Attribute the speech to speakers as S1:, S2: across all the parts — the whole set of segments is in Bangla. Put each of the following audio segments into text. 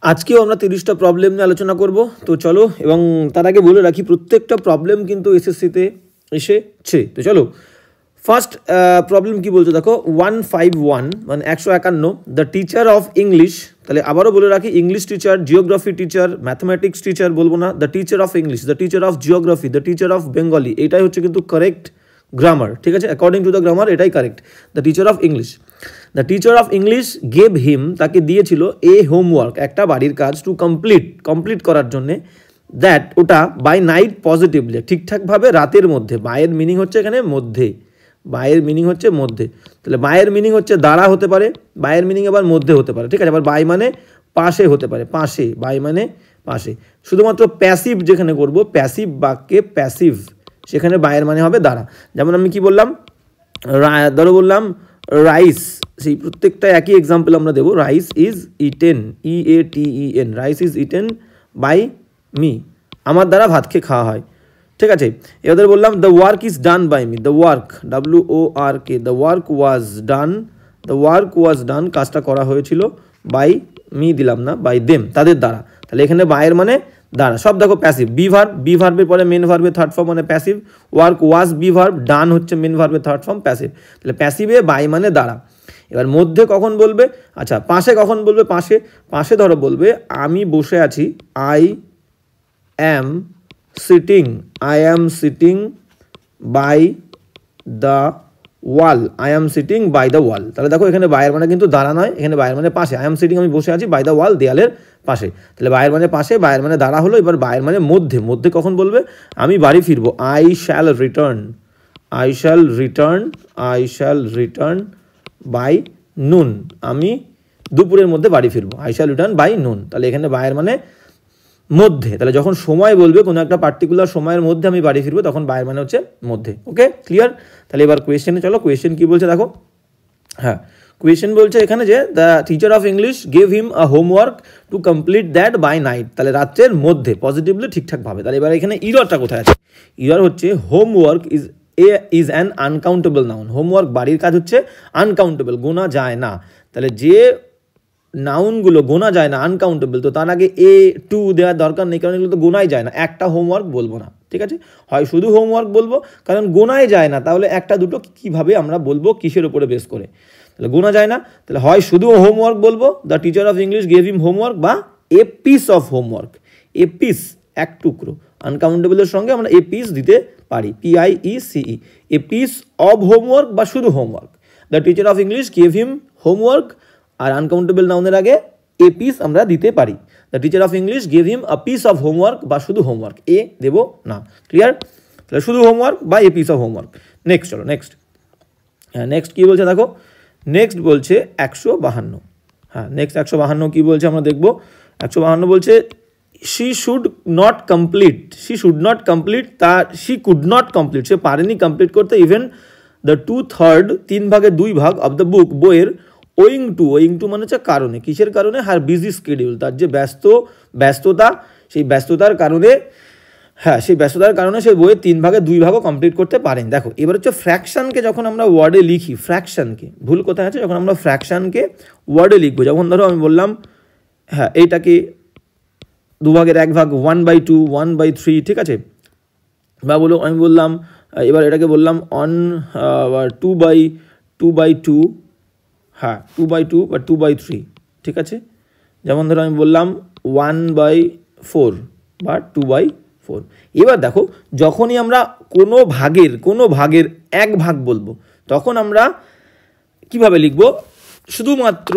S1: আজকেও আমরা 30টা প্রবলেম নিয়ে আলোচনা করব। তো চলো, এবং তার আগে বলে রাখি প্রত্যেকটা প্রবলেম কিন্তু এসএসসিতে এসেছে। তো চলো, ফার্স্ট প্রবলেম কি বলছো দেখো, 151 মানে 151, দ্য টিচার অফ ইংলিশ। তাহলে আবারও বলে রাখি, English teacher, geography teacher, mathematics teacher বলবো না, the teacher of English, the teacher of geography, the teacher of Bengali, এটাই হচ্ছে কিন্তু কারেক্ট গ্রামার। ঠিক আছে, অ্যাকর্ডিং টু দ্য গ্রামার এটাই correct. The teacher of English, the teacher of English gave হিম, তাকে দিয়েছিল এ হোমওয়ার্ক, একটা বাড়ির কাজ, টু কমপ্লিট করার জন্যে, দ্যাট ওটা বাই নাইট পজিটিভলি, ঠিকঠাকভাবে রাতের মধ্যে। বাইয়ের মিনিং হচ্ছে এখানে মধ্যে, বাইয়ের মিনিং হচ্ছে মধ্যে। তাহলে বাইয়ের মিনিং হচ্ছে দ্বারা হতে পারে, বাইয়ের মিনিং আবার মধ্যে হতে পারে। ঠিক আছে, আবার বাই মানে পাশে হতে পারে, পাশে, বাই মানে পাশে। শুধুমাত্র প্যাসিভ যেখানে করব, প্যাসিভ বাক্যে প্যাসিভ, সেখানে বাইয়ের মানে হবে দ্বারা। যেমন আমি কি বললাম, ধরো বললাম রাইস, সেই প্রত্যেকটা একই এক্সাম্পল আমরা দেবো। Rice is eaten, EATEN, rice is eaten by me, আমার দ্বারা ভাত খেয়ে খাওয়া হয়। ঠিক আছে, এবার বললাম the work is done by me, the work, WORK, the work was done, the work was done, কাজটা করা হয়েছিল, বাই মি দিলাম না, বাই দেম, তাদের দ্বারা। তাহলে এখানে বাইয়ের মানে দ্বারা, সব দেখো প্যাসিভ। বি ভার্বের পরে মেন ভার্বের থার্ড ফর্ম মানে passive, work was be verb, done হচ্ছে মেন ভার্বের থার্ড ফর্ম প্যাসিভ। তাহলে প্যাসিভে বাই মানে দ্বারা। এবার মধ্যে কখন বলবে, আচ্ছা পাশে কখন বলবে, পাশে ধরো বলবে আমি বসে আছি, I am sitting, I am sitting by the wall, I am sitting by the wall. তাহলে দেখো এখানে বাইয়ের মানে কিন্তু দ্বারা নয়, এখানে বাইয়ের মানে পাশে। আই অ্যাম সিটিং, আমি বসে আছি, বাই দ্য ওয়াল, দেয়ালের পাশে। তাহলে বাইয়ের মানে পাশে, বাইয়ের মানে দ্বারা হলো। এবার বাইয়ের মানে মধ্যে কখন বলবে, আমি বাড়ি ফিরবো, I shall return, I shall return, I shall return by noon, আমি দুপুরের মধ্যে বাড়ি ফিরবো, আই শ্যাল রিটার্ন বাই নুন। তাহলে এখানে বাইয়ের মানে মধ্যে। তাহলে যখন সময় বলবে, কোনো একটা পার্টিকুলার সময়ের মধ্যে আমি বাড়ি ফিরবো, তখন বাইয়ের মানে হচ্ছে মধ্যে। ওকে, ক্লিয়ার? তাহলে এবার কোয়েশ্চেনে চলো, কোয়েশ্চেন কি বলছে দেখো। হ্যাঁ, কোয়েশ্চেন বলছে এখানে যে the teacher of English gave him a homework to complete that by night. তাহলে রাত্রের মধ্যে, পজিটিভলি ঠিকঠাকভাবে। তাহলে এবার এখানে ইররটা কোথায় আছে? ইরর হচ্ছে homework is an uncountable noun. Homework বাড়ির কাজ হচ্ছে আনকাউন্টেবল, গোনা যায় না। তাহলে যে নাউনগুলো গোনা যায় না, আনকাউন্টেবল, তো তার আগে টু দেওয়ার দরকার নেই, কারণ এগুলো তো গোনাই যায় না। একটা হোমওয়ার্ক বলবো না, ঠিক আছে? হয় শুধু হোমওয়ার্ক বলবো, কারণ গোনাই যায় না। তাহলে একটা দুটো কিভাবে আমরা বলবো, কিসের উপরে বেস করে? তাহলে গোনা যায় না, তাহলে হয় শুধু হোমওয়ার্ক বলবো, the teacher of English gave him homework, বা a piece of homework. A piece, এক টুকরো। আনকাউন্টেবলের সঙ্গে আমরা এ পিস দিতে পারি, PIECE, a piece of homework বা শুধু homework. The teacher of English gave him homework, আর আনকাউন্টেবল নাউনের আগে এ পিস আমরা দিতে পারি। The teacher of English gave him a piece of homework, বা শুধু হোমওয়ার্ক, এ দেব না। ক্লিয়ার? তাহলে শুধু হোমওয়ার্ক বা a piece of homework. Next চলো, হ্যাঁ নেক্সট কী বলছে দেখো। নেক্সট বলছে 152। হ্যাঁ, নেক্সট 152 কী বলছে আমরা দেখবো। 152 বলছে she should not complete, she should not complete, she could not complete, সে পারেনি কমপ্লিট করতে, ইভেন দ্য 2/3, 3 ভাগের 2 ভাগ অফ দ্য বুক, বইয়ের, ওয়িং টু মানে হচ্ছে কারণে, কিসের কারণে? হার বিজি স্কেডিউল, তার যে ব্যস্ততা, সেই ব্যস্ততার কারণে, হ্যাঁ সেই ব্যস্ততার কারণে সে বইয়ের 3 ভাগের 2 ভাগও কমপ্লিট করতে পারেন। দেখো এবার হচ্ছে ফ্র্যাকশানকে যখন আমরা ওয়ার্ডে লিখি, ফ্র্যাকশানকে, ভুল কোথায় আছে, যখন আমরা ফ্র্যাকশানকে ওয়ার্ডে লিখবো, যখন ধরো আমি বললাম হ্যাঁ এইটাকে 2 ভাগের 1 ভাগ, 1/2, 1/3, ঠিক আছে? বা বলো আমি বললাম, এবার এটাকে বললাম 2/2, হ্যাঁ 2/2 বা 2/3, ঠিক আছে? যেমন ধরো আমি বললাম 1/4 বা 2/4। এবার দেখো যখনই আমরা কোনো ভাগের 1 ভাগ বলবো, তখন আমরা কিভাবে লিখবো? শুধুমাত্র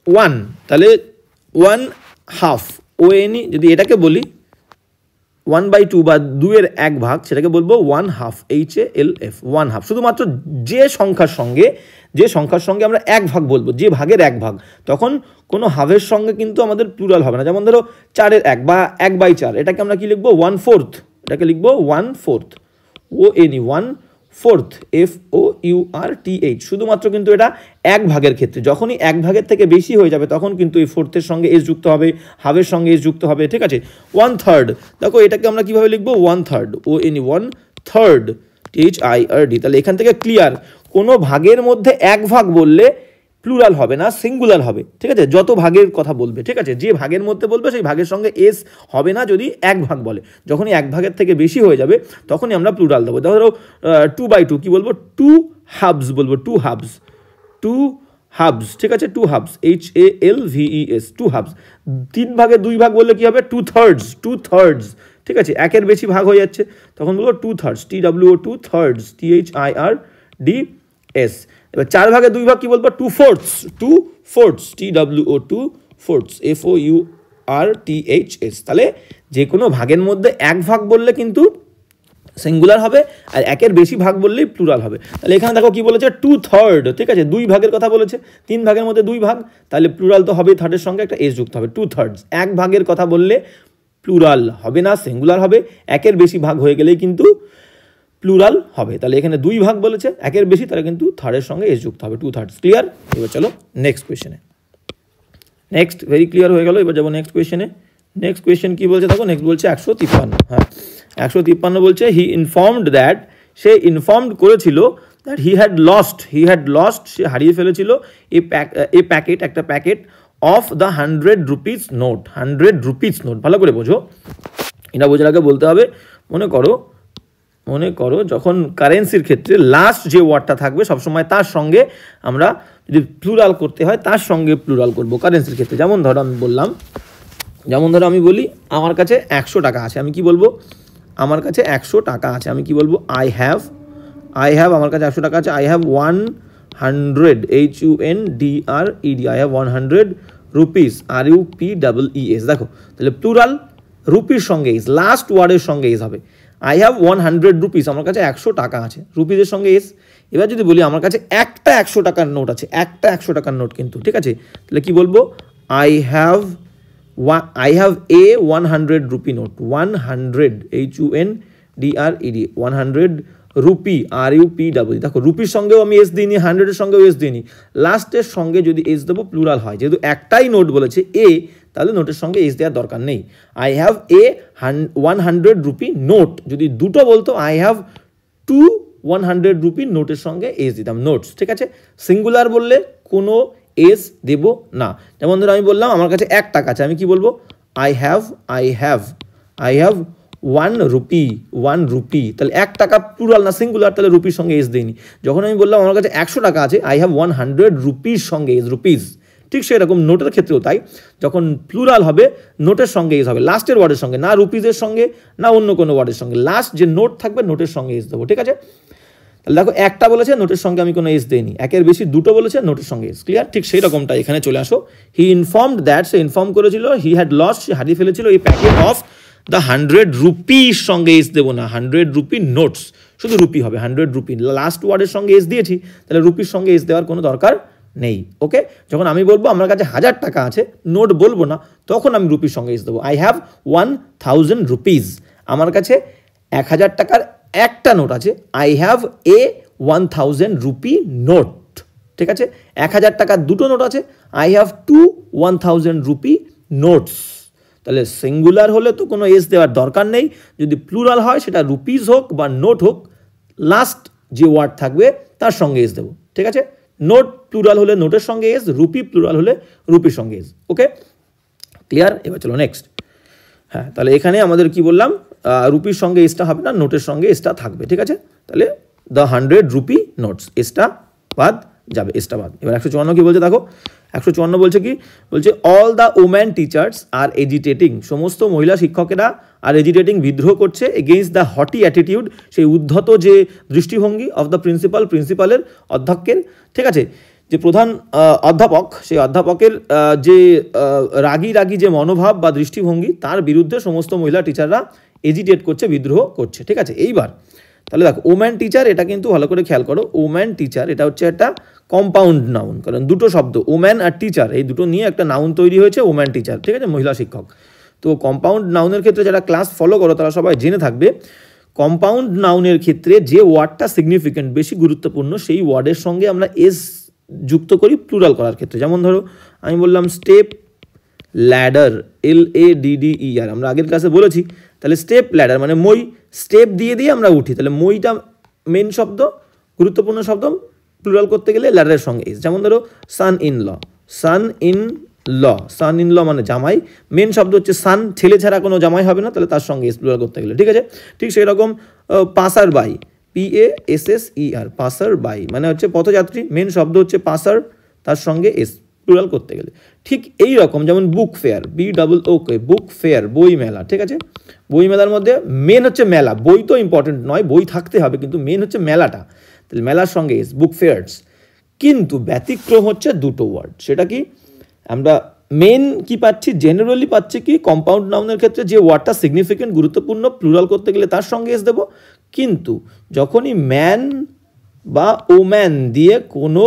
S1: 1, তাহলে 1/2, ONE, যদি এটাকে বলি 1/2 বা 2-এর 1 ভাগ, সেটাকে বলবো 1/2, HALF, 1/2। শুধুমাত্র যে সংখ্যার সঙ্গে আমরা 1 ভাগ বলবো, যে ভাগের 1 ভাগ, তখন কোনো হাফের সঙ্গে কিন্তু আমাদের প্লুরাল হবে না। যেমন ধরো 4-এর 1 বা 1/4, এটাকে আমরা কি লিখবো? 1/4, এটাকে লিখবো 1/4, ONE, 1/4, FOURTH। শুধুমাত্র কিন্তু এটা 1 ভাগের ক্ষেত্রে। যখনই 1 ভাগের থেকে বেশি হয়ে যাবে, তখন কিন্তু এই ফোর্থের সঙ্গে এস যুক্ত হবে, হাফের সঙ্গে এস যুক্ত হবে, ঠিক আছে? 1/3, দেখো এটাকে আমরা কিভাবে লিখবো? 1/3, ONE, 1/3, THIRD। তাহলে এখান থেকে ক্লিয়ার, কোনো ভাগের মধ্যে 1 ভাগ বললে প্লুরাল হবে না, সিঙ্গুলার হবে, ঠিক আছে? যত ভাগের কথা বলবে, ঠিক আছে? যে ভাগের মধ্যে বলবে সেই ভাগের সঙ্গে এস হবে না যদি এক ভাগ বলে। যখনই এক ভাগের থেকে বেশি হয়ে যাবে তখনই আমরা প্লুরাল দেবো। ধরো 2/2 কি বলবো? 2 হাবস বলবো, 2 হাবস, 2 হাবস, ঠিক আছে? 2 হাবস, HALVES, 2 হাবস। 3 ভাগে 2 ভাগ বললে কি হবে? 2/3, 2/3, ঠিক আছে? একের বেশি ভাগ হয়ে যাচ্ছে তখন বলবো 2/3, TWO, 2/3, THIRDS। এবার 4 ভাগে 2 ভাগ কি বলবো? 2/4, 2/4, TWO, 2/4, FOURTHS। তাহলে যে কোনো ভাগের মধ্যে এক ভাগ বললে কিন্তু সিঙ্গুলার হবে, আর একের বেশি ভাগ বললেই প্লুরাল হবে। তাহলে এখানে দেখো কি বলেছে? 2/3, ঠিক আছে? 2 ভাগের কথা বলেছে, 3 ভাগের মধ্যে 2 ভাগ, তাহলে প্লুরাল তো হবে, থার্ডের সঙ্গে একটা এস যুক্ত হবে, 2/3। এক ভাগের কথা বললে প্লুরাল হবে না, সিঙ্গুলার হবে। একের বেশি ভাগ হয়ে গেলেই কিন্তু প্লুরাল হবে। তাহলে এখানে 2 ভাগ বলেছে, একের বেশি, তাহলে কিন্তু থার্ডের সঙ্গে এস যুক্ত হবে, 2/3। ক্লিয়ার? এবার চলো নেক্সট কোয়েশ্চেনে। নেক্সট ভেরি ক্লিয়ার হয়ে গেল। এবার যাবো নেক্সট কোয়েশ্চেনে। নেক্সট কোয়েশ্চেন কি বলছে দেখো, নেক্সট বলছে 153। হ্যাঁ, 153 বলছে হি ইনফর্মড দ্যাট, সে ইনফর্মড করেছিল দ্যাট হি হ্যাড লস্ট, সে হারিয়ে ফেলেছিল একটা packet of the 100 rupees note. 100 rupees note, ভালো করে বোঝো, এটা বোঝার আগে বলতে হবে, মনে করো যখন কারেন্সির ক্ষেত্রে লাস্ট যে ওয়ার্ডটা থাকবে সবসময় তার সঙ্গে আমরা যদি প্লুরাল করতে হয় তার সঙ্গে প্লুরাল করবো কারেন্সির ক্ষেত্রে। যেমন ধরো আমি বলি আমার কাছে 100 টাকা আছে, আমি কি বলবো? আমার কাছে 100 টাকা আছে, আমি কি বলবো? আই হ্যাভ, আমার কাছে 100 টাকা আছে। I have 100, HUNDRED, I have 100 rupees, RUPEES। দেখো তাহলে প্লুরাল, রুপির সঙ্গে এস, লাস্ট ওয়ার্ডের সঙ্গে এস হবে। আই হ্যাভ 100 রুপিস, আমার কাছে 100 টাকা আছে, রুপিসের সঙ্গে এস। এবার যদি বলি আমার কাছে একটা 100 টাকার নোট আছে, একটা 100 টাকার নোট কিন্তু, ঠিক আছে? তাহলে কি বলবো? I have a 100 rupee note, 100, HUNDRED, 100 rupee, RUPEE। দেখো রুপির সঙ্গেও আমি এস দিইনি, 100-এর সঙ্গেও এস দিইনি, লাস্টের সঙ্গে যদি এস দেবো প্লুরাল হয়। যেহেতু একটাই নোট বলেছে এ, তাহলে নোটের সঙ্গে এস দেওয়ার দরকার নেই। আই হ্যাভ 100 রুপি নোট, যদি দুটো বলতো আই হ্যাভ 2 100 রুপি নোটের সঙ্গে এস দিতাম, নোটস, ঠিক আছে? সিঙ্গুলার বললে কোনো এস দেব না। যেমন ধরো আমি বললাম আমার কাছে 1 টাকা আছে, আমি কি বলবো? আই হ্যাভ 1 রুপি, তাহলে 1 টাকা প্লুরাল না সিঙ্গুলার, তাহলে রুপির সঙ্গে এস দেয়নি। যখন আমি বললাম আমার কাছে 100 টাকা আছে, আই হ্যাভ 100 রুপির সঙ্গে এস, রুপিস। ঠিক সেরকম নোটের ক্ষেত্রেও তাই, যখন প্লুরাল হবে নোটের সঙ্গে এস হবে, লাস্টের ওয়ার্ডের সঙ্গে না, রুপিসের সঙ্গে না অন্য কোনো ওয়ার্ডের সঙ্গে, লাস্ট যে নোট থাকবে নোটের সঙ্গে এস দেবো, ঠিক আছে? তাহলে দেখো একটা বলেছে নোটের সঙ্গে আমি কোনো এস দেইনি, একের বেশি দুটো বলেছে নোটের সঙ্গে এস। ক্লিয়ার? ঠিক সেই রকমটা এখানে চলে আসো। হি ইনফর্মড দ্যাট, সে ইনফর্ম করেছিল, হি হ্যাড লস্ট, সে হারিয়ে ফেলেছিল এই প্যাকেট অফ দ্য 100 রুপির সঙ্গে এস দেবো না, 100 রুপি নোটস, শুধু রুপি হবে, 100 রুপি। লাস্ট ওয়ার্ডের সঙ্গে এস দিয়েছি, তাহলে রুপির সঙ্গে এস দেওয়ার কোনো দরকার নেই। ওকে, যখন আমি বলবো আমার কাছে 1000 টাকা আছে, নোট বলবো না, তখন আমি রুপির সঙ্গে এস দেবো। আই হ্যাভ 1000 রুপিস, আমার কাছে 1000 টাকার একটা নোট আছে। I have a 1000 rupee note, ঠিক আছে? 1000 টাকার দুটো নোট আছে। I have 2 1000 rupee notes. তাহলে সিঙ্গুলার হলে তো কোনো এস দেওয়ার দরকার নেই, যদি প্লুরাল হয় সেটা রুপিস হোক বা নোট হোক, লাস্ট যে ওয়ার্ড থাকবে তার সঙ্গে এস দেবো, ঠিক আছে? নোট প্লুরাল হলে নোটের সঙ্গে এস, রুপি প্লুরাল হলে রুপির সঙ্গে এস। ওকে, ক্লিয়ার? এবার চলো নেক্সট। হ্যাঁ, তাহলে এখানে আমাদের কি বললাম? রুপির সঙ্গে এসটা হবে না, নোটের সঙ্গে এসটা থাকবে, ঠিক আছে? তাহলে দ্য 100 রুপি নোটস, এসটা বাদ যাবে, এসটা বাদ। এবার 154 কি বলছে দেখো, 154 বলছে কি? বলছে অল দ্য ওম্যান টিচার্স আর এজিটেটিং, সমস্ত মহিলা শিক্ষকেরা আর এজিটেটিং, বিদ্রোহ করছে, এগেইনস্ট দ্য হটি অ্যাটিটিউড, সেই উদ্ধত যে দৃষ্টিভঙ্গি অফ দ্য প্রিন্সিপালের, অধ্যক্ষের, ঠিক আছে? যে প্রধান অধ্যাপক, সেই অধ্যাপকের যে রাগী যে মনোভাব বা দৃষ্টিভঙ্গি, তার বিরুদ্ধে সমস্ত মহিলা টিচাররা এজিটেট করছে, বিদ্রোহ করছে, ঠিক আছে? এইবার তাহলে দেখো ওম্যান টিচার, এটা কিন্তু ভালো করে খেয়াল করো, ওম্যান টিচার এটা হচ্ছে একটা কম্পাউন্ড নাউন, কারণ দুটো শব্দ ওম্যান আর টিচার, এই দুটো নিয়ে একটা নাউন তৈরি হয়েছে ওম্যান টিচার, ঠিক আছে? মহিলা শিক্ষক। তো কম্পাউন্ড নাউনের ক্ষেত্রে যারা ক্লাস ফলো করো তারা সবাই জেনে থাকবে, কম্পাউন্ড নাউনের ক্ষেত্রে যে ওয়ার্ডটা সিগনিফিকেন্ট, বেশি গুরুত্বপূর্ণ, সেই ওয়ার্ডের সঙ্গে আমরা এস যুক্ত করি প্লুরাল করার ক্ষেত্রে। যেমন ধরো আমি বললাম স্টেপ ল্যাডার, LADDER, আমরা আগের ক্লাসে বলেছি। তাহলে স্টেপ ল্যাডার মানে মই, স্টেপ দিয়ে আমরা উঠি, তাহলে মইটা মেন শব্দ, গুরুত্বপূর্ণ শব্দ, প্লুরাল করতে গেলে ল্যাডারের সঙ্গে এস, যেমন ধরো son in law, son in law, son in law মানে জামাই, মেন শব্দ হচ্ছে সান, ছেলে ছাড়া কোনো জামাই হবে না, তাহলে তার সঙ্গে এস প্লুরাল করতে গেলে, ঠিক আছে। ঠিক সেই রকম পাসার বাই, PASSER, পাসার বাই মানে হচ্ছে পথযাত্রী, মেন শব্দ হচ্ছে পাসার, তার সঙ্গে এস প্লুরাল করতে গেলে। ঠিক এই রকম যেমন book fair, BOOK, book fair বই মেলা, ঠিক আছে। বই মেলার মধ্যে মেন হচ্ছে মেলা, বই তো ইম্পর্টেন্ট নয়, বই থাকতে হবে, কিন্তু মেন হচ্ছে মেলাটা, তাহলে মেলার সঙ্গে এস বুক ফেয়ার্স। কিন্তু ব্যতিক্রম হচ্ছে দুটো ওয়ার্ড, সেটা কি আমরা মেন কি পাচ্ছি, জেনারেলি পাচ্ছি কি কম্পাউন্ড নাউনের ক্ষেত্রে যে ওয়ার্ডটা সিগনিফিকেন্ট গুরুত্বপূর্ণ প্লুরাল করতে গেলে তার সঙ্গে এস দেবো, কিন্তু যখনই ম্যান বা ওম্যান দিয়ে কোনো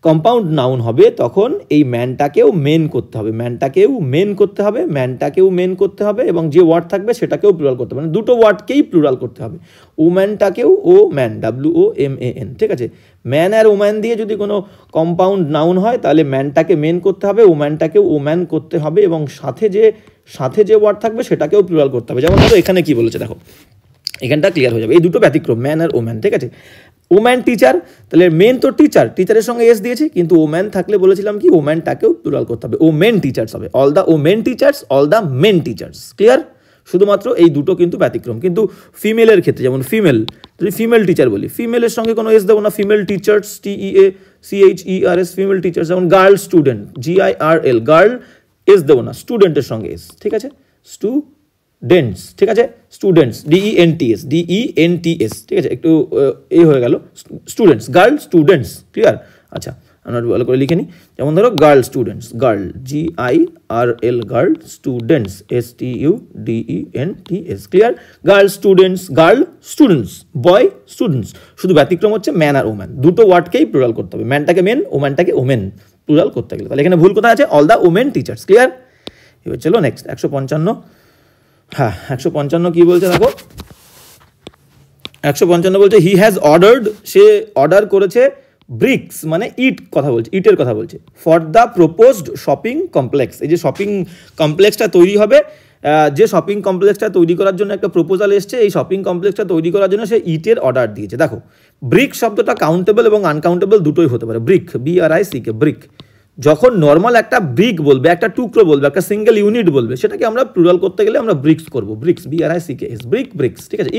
S1: কম্পাউন্ড নাউন হবে তখন এই ম্যানটাকেও মেন করতে হবে, ম্যানটাকেও মেন করতে হবে, ম্যানটাকেও মেন করতে হবে, এবং যে ওয়ার্ড থাকবে সেটাকেও প্লুরাল করতে হবে, মানে দুটো ওয়ার্ডকেই প্লুরাল করতে হবে। ওম্যানটাকেও ও ম্যান, WOMAN, ঠিক আছে। ম্যান আর ওম্যান দিয়ে যদি কোনো কম্পাউন্ড নাউন হয় তাহলে ম্যানটাকে মেন করতে হবে, ওম্যানটাকেও ওম্যান করতে হবে, এবং সাথে যে ওয়ার্ড থাকবে সেটাকেও প্লুরাল করতে হবে। যেমন ধরো এখানে কি বলেছে দেখো, এখানটা ক্লিয়ার হয়ে যাবে, এই দুটো ব্যতিক্রম ম্যান আর ওম্যান, ঠিক আছে। ওম্যান টিচার, তাহলে মেন তো টিচার, টিচারের সঙ্গে এস দিয়েছি, কিন্তু ওম্যান থাকলে বলেছিলাম কি ওম্যানটাকেও প্লুরাল করতে হবে, ওমেন টিচার্স হবে, all the women teachers, all the men teachers, clear. শুধুমাত্র এই দুটো কিন্তু ব্যতিক্রম। কিন্তু ফিমেলের ক্ষেত্রে যেমন ফিমেল, যদি ফিমেল টিচার বলি ফিমেলের সঙ্গে কোনো এস দেবো না, female teachers, TEACHERS, female teachers. যেমন girl student, GIRL, girl s দেবো না, স্টুডেন্টের সঙ্গে এস, ঠিক আছে, স্টুডেন্টস, ঠিক আছে, স্টুডেন্টস, DENTS, ঠিক আছে, একটু হয়ে গেল, স্টুডেন্টস, গার্ল স্টুডেন্টস, ক্লিয়ার। আচ্ছা আমরা ভালো করে লিখে নিই, যেমন ধরো girl students, girl GIRL, girl students, STUDENTS, clear. Girl students, girl students, boy students. শুধু ব্যতিক্রম হচ্ছে ম্যান আর ওম্যান, দুটো ওয়ার্ডকেই প্লুরাল করতে হবে, ম্যানটাকে মেন, ওম্যানটাকে ওমেন প্লুরাল করতে গেলে। তাহলে এখানে ভুল কোথায় আছে, all the women teachers, clear. এবার চলো নেক্সট 155। হ্যাঁ 155 কি বলছে দেখো, 155 বলছে হি হ্যাজ অর্ডার্ড, সে অর্ডার করেছে ব্রিক্স মানে ইটের কথা বলছে, for the proposed shopping complex. এই যে শপিং কমপ্লেক্সটা তৈরি হবে, যে শপিং কমপ্লেক্সটা তৈরি করার জন্য একটা প্রপোজাল এসছে, এই শপিং কমপ্লেক্সটা তৈরি করার জন্য সে ইটের অর্ডার দিয়েছে। দেখো ব্রিক শব্দটা কাউন্টেবল এবং আনকাউন্টেবল দুটোই হতে পারে, ব্রিক BRICK, ব্রিক। যখন নর্মাল একটা ব্রিক বলবে, একটা টুকরো বলবে, একটা সিঙ্গেল ইউনিট বলবে, সেটাকে আমরা প্লুরাল করতে গেলে আমরা ব্রিক্স করবো, ব্রিক্স BRICKS, ব্রিক্স, ঠিক আছে,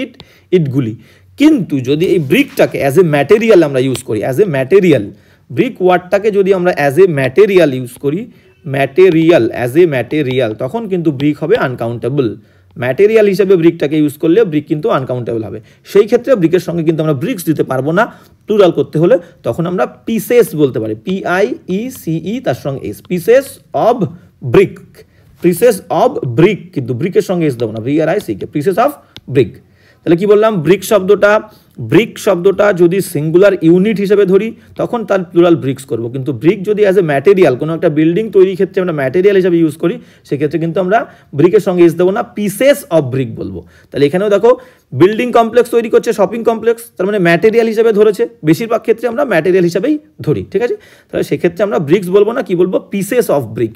S1: ইটগুলি। কিন্তু যদি এই ব্রিকটাকে অ্যাজ এ ম্যাটেরিয়াল আমরা ইউজ করি, অ্যাজ এ ম্যাটেরিয়াল, ব্রিক ওয়ার্ডটাকে যদি আমরা অ্যাজ এ ম্যাটেরিয়াল ইউজ করি, অ্যাজ এ ম্যাটেরিয়াল, তখন কিন্তু ব্রিক হবে আনকাউন্টেবল। ম্যাটেরিয়াল হিসেবে ব্রিকটাকে ইউজ করলে ব্রিক কিন্তু আনকাউন্টেবল হবে। সেই ক্ষেত্রে ব্রিকের সঙ্গে কিন্তু আমরা ব্রিক্স দিতে পারবো না, প্লুরাল করতে হলে তখন আমরা পিসেস বলতে পারি, PIECE, তার সঙ্গে S, pieces of brick, pieces of brick, কিন্তু ব্রিকের সঙ্গে এস দেবো না, BRICK, পিসেস অফ ব্রিক। তাহলে কি বললাম, ব্রিক শব্দটা যদি সিঙ্গুলার ইউনিট হিসেবে ধরি তখন তার প্লুরাল ব্রিক্স করব, কিন্তু ব্রিক যদি অ্যাজ এ ম্যাটেরিয়াল, কোনো একটা বিল্ডিং তৈরির ক্ষেত্রে আমরা ম্যাটেরিয়াল হিসেবে ইউজ করি, সেক্ষেত্রে কিন্তু আমরা ব্রিকের সঙ্গে এস দেবো না, পিসেস অফ ব্রিক বলবো। তাহলে এখানেও দেখো বিল্ডিং কমপ্লেক্স তৈরি করছে, শপিং কমপ্লেক্স, তার মানে ম্যাটেরিয়াল হিসেবে ধরেছে, বেশিরভাগ ক্ষেত্রে আমরা ম্যাটেরিয়াল হিসেবেই ধরি, ঠিক আছে। তাহলে সেক্ষেত্রে আমরা ব্রিক্স বলবো না, কি বলবো, পিসেস অফ ব্রিক,